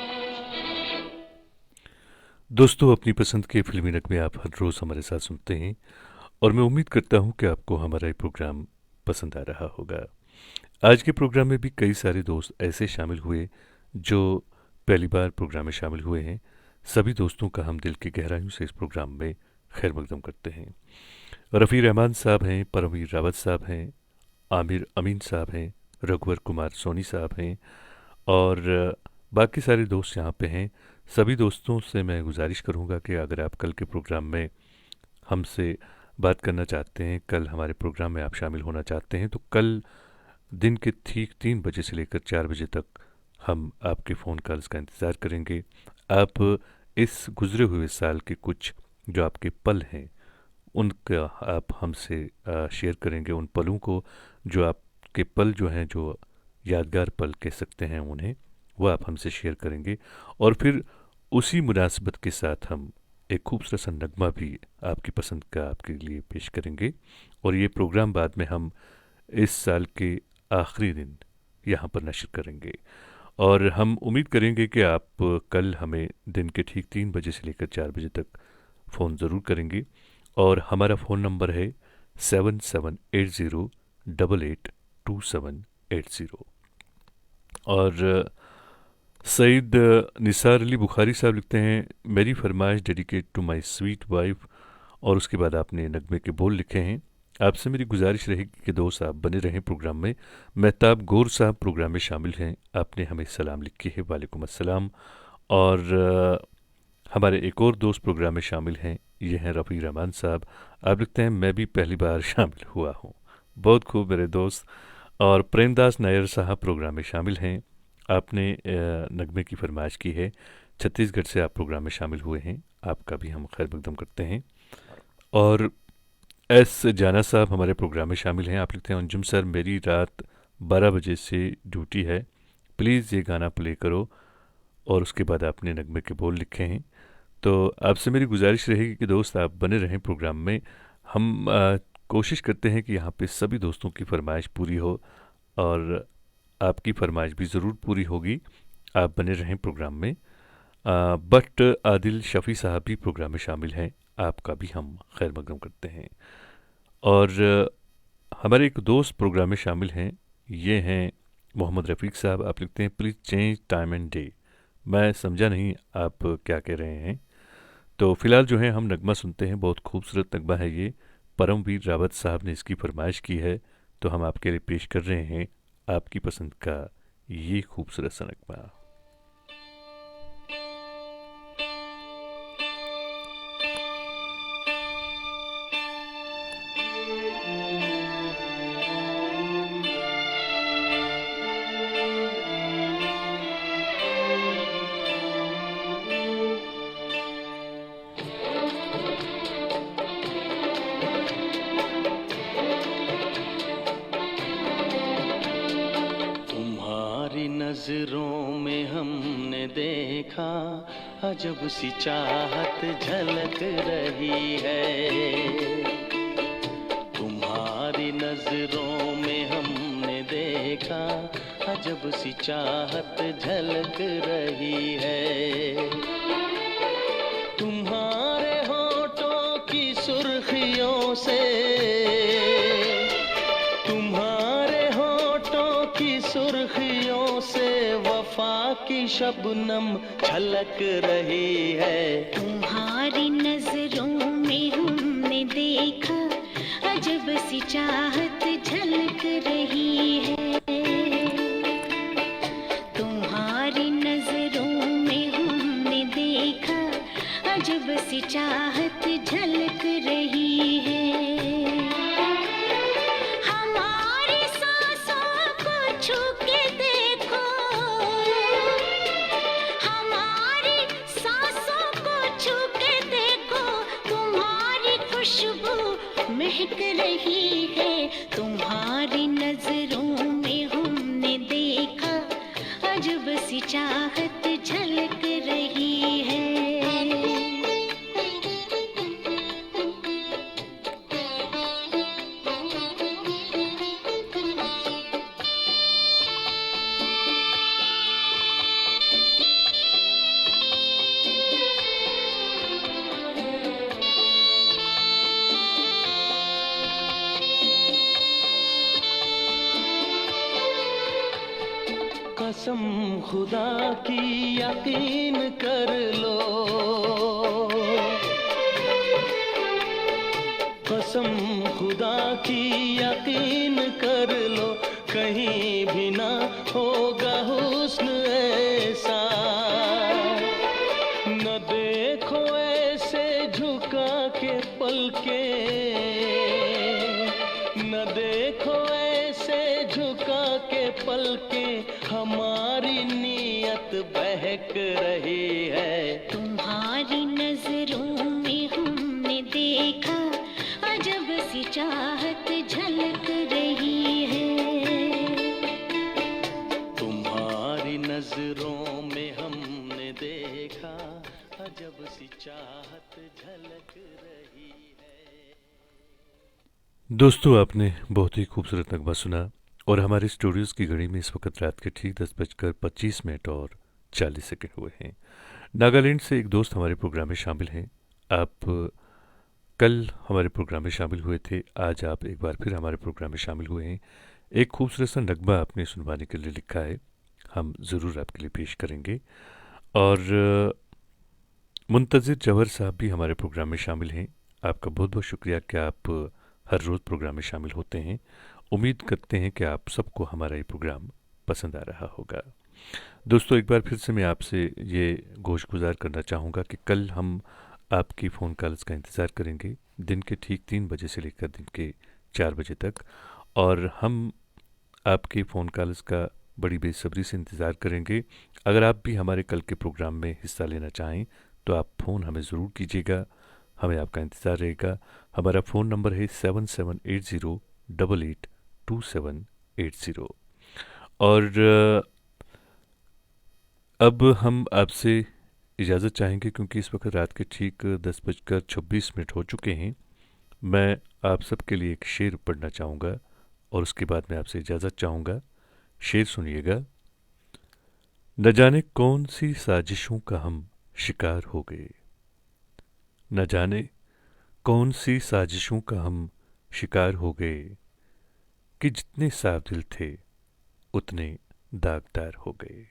दोस्तों, अपनी पसंद के फिल्मी नगमे आप हर रोज़ हमारे साथ सुनते हैं और मैं उम्मीद करता हूं कि आपको हमारा ये प्रोग्राम पसंद आ रहा होगा। आज के प्रोग्राम में भी कई सारे दोस्त ऐसे शामिल हुए जो पहली बार प्रोग्राम में शामिल हुए हैं। सभी दोस्तों का हम दिल की गहराइयों से इस प्रोग्राम में खैर मकदम करते हैं। रफ़ी रहमान साहब हैं, परमवीर रावत साहब हैं, आमिर अमीन साहब हैं, रघुवर कुमार सोनी साहब हैं और बाकी सारे दोस्त यहाँ पे हैं। सभी दोस्तों से मैं गुजारिश करूँगा कि अगर आप कल के प्रोग्राम में हमसे बात करना चाहते हैं, कल हमारे प्रोग्राम में आप शामिल होना चाहते हैं, तो कल दिन के ठीक 3 बजे से लेकर 4 बजे तक हम आपके फ़ोन कॉल्स का इंतज़ार करेंगे। आप इस गुज़रे हुए साल के कुछ जो आपके पल हैं उनका आप हमसे शेयर करेंगे, उन पलों को, जो आपके पल जो हैं, जो यादगार पल कह सकते हैं उन्हें, वो आप हमसे शेयर करेंगे। और फिर उसी मुनासिबत के साथ हम एक खूबसूरत सा नगमा भी आपकी पसंद का आपके लिए पेश करेंगे। और ये प्रोग्राम बाद में हम इस साल के आखिरी दिन यहाँ पर नश्र करेंगे। और हम उम्मीद करेंगे कि आप कल हमें दिन के ठीक 3 बजे से लेकर 4 बजे तक फ़ोन ज़रूर करेंगे। और हमारा फ़ोन नंबर है 7780882780। और सईद निसार अली बुखारी साहब लिखते हैं, मेरी फरमाइश dedicate to my sweet wife. और उसके बाद आपने नगमे के बोल लिखे हैं, आपसे मेरी गुजारिश रहेगी कि दोस्त आप बने रहें प्रोग्राम में। मेहताब गौर साहब प्रोग्राम में शामिल हैं, आपने हमें सलाम लिखी है, वालेकुम अस्सलाम। और हमारे एक और दोस्त प्रोग्राम में शामिल हैं, ये हैं रफ़ी रहमान साहब। आप लिखते हैं, मैं भी पहली बार शामिल हुआ हूँ। बहुत खूब मेरे दोस्त। और प्रेमदास नायर साहब प्रोग्राम में शामिल हैं, आपने नगमे की फरमाइश की है, छत्तीसगढ़ से आप प्रोग्राम में शामिल हुए हैं, आपका भी हम खैर मकदम करते हैं। और एस जाना साहब हमारे प्रोग्राम में शामिल हैं, आप लिखते हैं, अंजुम सर मेरी रात 12 बजे से ड्यूटी है, प्लीज़ ये गाना प्ले करो। और उसके बाद आपने नगमे के बोल लिखे हैं। तो आपसे मेरी गुजारिश रहेगी कि दोस्त आप बने रहें प्रोग्राम में। हम कोशिश करते हैं कि यहाँ पे सभी दोस्तों की फरमाइश पूरी हो, और आपकी फरमाइश भी ज़रूर पूरी होगी, आप बने रहें प्रोग्राम में। बट आदिल शफ़ी साहब भी प्रोग्राम में शामिल हैं, आपका भी हम खैर मकदम करते हैं। और हमारे एक दोस्त प्रोग्राम में शामिल हैं, ये हैं मोहम्मद रफ़ीक साहब। आप लिखते हैं, please change time and day. मैं समझा नहीं आप क्या कह रहे हैं। तो फ़िलहाल जो है हम नगमा सुनते हैं, बहुत खूबसूरत नगमा है ये, परमवीर रावत साहब ने इसकी फरमाइश की है, तो हम आपके लिए पेश कर रहे हैं आपकी पसंद का ये खूबसूरत सा नगमा। नजरों में हमने देखा अजब सी चाहत झलक रही है। तुम्हारी नजरों में हमने देखा अजब सी चाहत झलक रही है। तुम्हारे होठों की सुर्खियों से, तुम्हारे होठों की सुर्खियों से वफा की शबनम छलक रही है। तुम्हारी नजरों में हमने देखा अजब सी चाहत झलक रही है। तुम्हारी नजरों में हमने देखा अजब सी चाहत झलक रही है। महक रही है। तुम्हारी नजरों में हमने देखा अजब सी चाहत झलक रही है। कसम खुदा की यकीन कर लो, कसम खुदा की यकीन कर लो, कहीं भी ना होगा हुस्न ऐसा। न देखो ऐसे झुका के पलके, न देखो ऐसे झुका के पलके, हमारी नीयत बहक रही है। तुम्हारी नजरों में हमने देखा अजब सी चाहत झलक रही है। तुम्हारी नजरों में हमने देखा अजब सी चाहत झलक रही है। दोस्तों, आपने बहुत ही खूबसूरत नगमा सुना, और हमारे स्टूडियोज़ की घड़ी में इस वक्त रात के ठीक 10:25 और 40 सेकंड हुए हैं। नागालैंड से एक दोस्त हमारे प्रोग्राम में शामिल हैं। आप कल हमारे प्रोग्राम में शामिल हुए थे, आज आप एक बार फिर हमारे प्रोग्राम में शामिल हुए हैं। एक खूबसूरत सा नगमा आपने सुनवाने के लिए लिखा है, हम ज़रूर आपके लिए पेश करेंगे। और मुंतज़िर जौहर साहब भी हमारे प्रोग्राम में शामिल हैं। आपका बहुत बहुत शुक्रिया कि आप हर रोज़ प्रोग्राम में शामिल होते हैं। उम्मीद करते हैं कि आप सबको हमारा ये प्रोग्राम पसंद आ रहा होगा। दोस्तों, एक बार फिर से मैं आपसे ये गोशगुजार करना चाहूँगा कि कल हम आपकी फ़ोन कॉल्स का इंतज़ार करेंगे दिन के ठीक 3 बजे से लेकर दिन के 4 बजे तक, और हम आपके फ़ोन कॉल्स का बड़ी बेसब्री से इंतज़ार करेंगे। अगर आप भी हमारे कल के प्रोग्राम में हिस्सा लेना चाहें तो आप फ़ोन हमें ज़रूर कीजिएगा, हमें आपका इंतज़ार रहेगा। हमारा फ़ोन नंबर है 7780882780। और अब हम आपसे इजाज़त चाहेंगे क्योंकि इस वक्त रात के ठीक 10:26 हो चुके हैं। मैं आप सबके लिए एक शेर पढ़ना चाहूँगा और उसके बाद मैं आपसे इजाज़त चाहूँगा। शेर सुनिएगा। न जाने कौन सी साजिशों का हम शिकार हो गए, न जाने कौन सी साजिशों का हम शिकार हो गए, कि जितने साफ दिल थे उतने दागदार हो गए।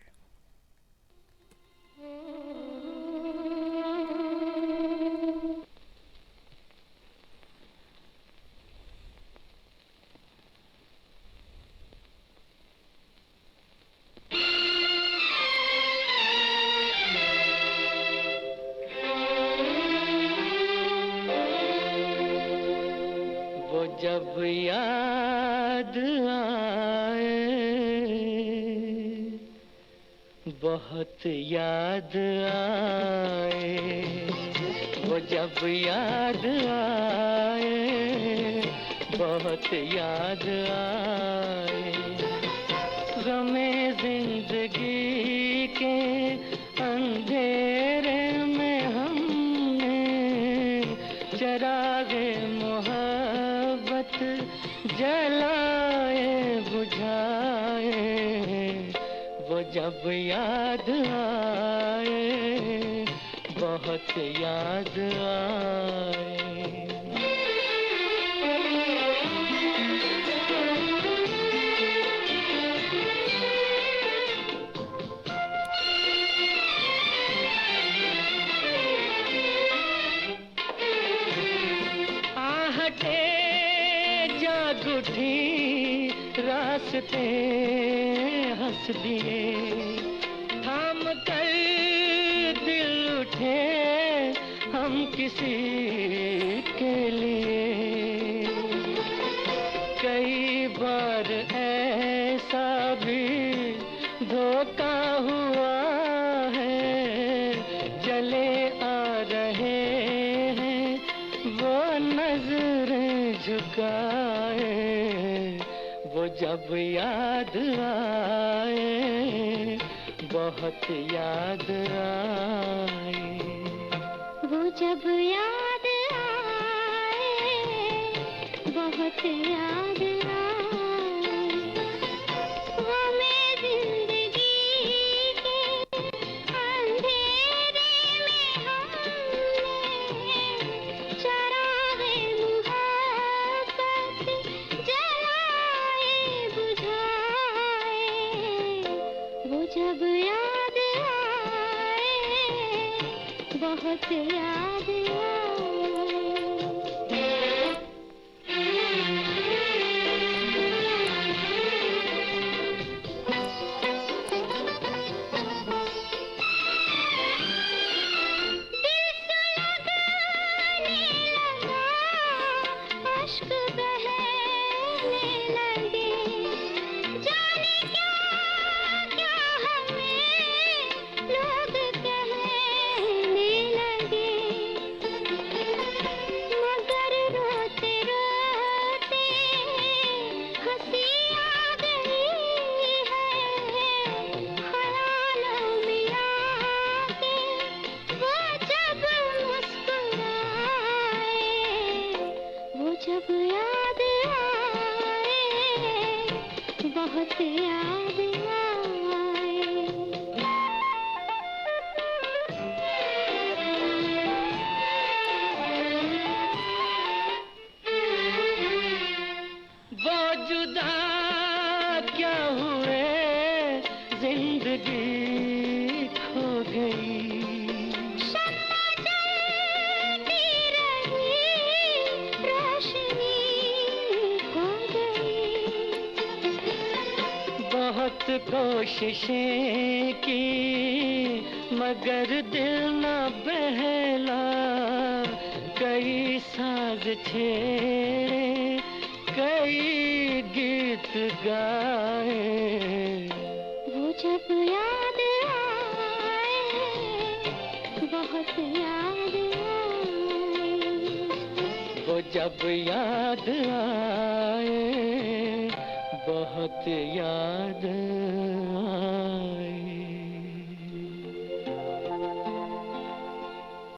जब याद आए, बहुत याद आए, वो जब याद आए, बहुत याद आए, गमे जिंदगी के अंधेरे में हमने चरागे मोहब्बत जलाए बुझाए, वो जब याद आए, बहुत याद आए। रास्ते हंस दिए, थाम कर दिल उठे हम किसी के लिए। कई बार ऐसा भी धोखा हुआ है, चले आ रहे हैं वो नजरें झुकाए, वो जब याद आए, बहुत याद आए, वो जब याद आए, बहुत याद आए, वो मैं जिंदगी के अंधेरे में हमने चरागे मुहब्बत जलाए बुझाए, वो जब याद आए, बहुत याद आए। अश्क बहने लगे, जाने क्या क्या हमें लोग कहने लगे, कोशिशें की मगर दिल न बहला, कई साज छेड़े कई गीत गाए। वो जब याद आए, बहुत याद आए, वो जब याद आए, बहुत याद आए।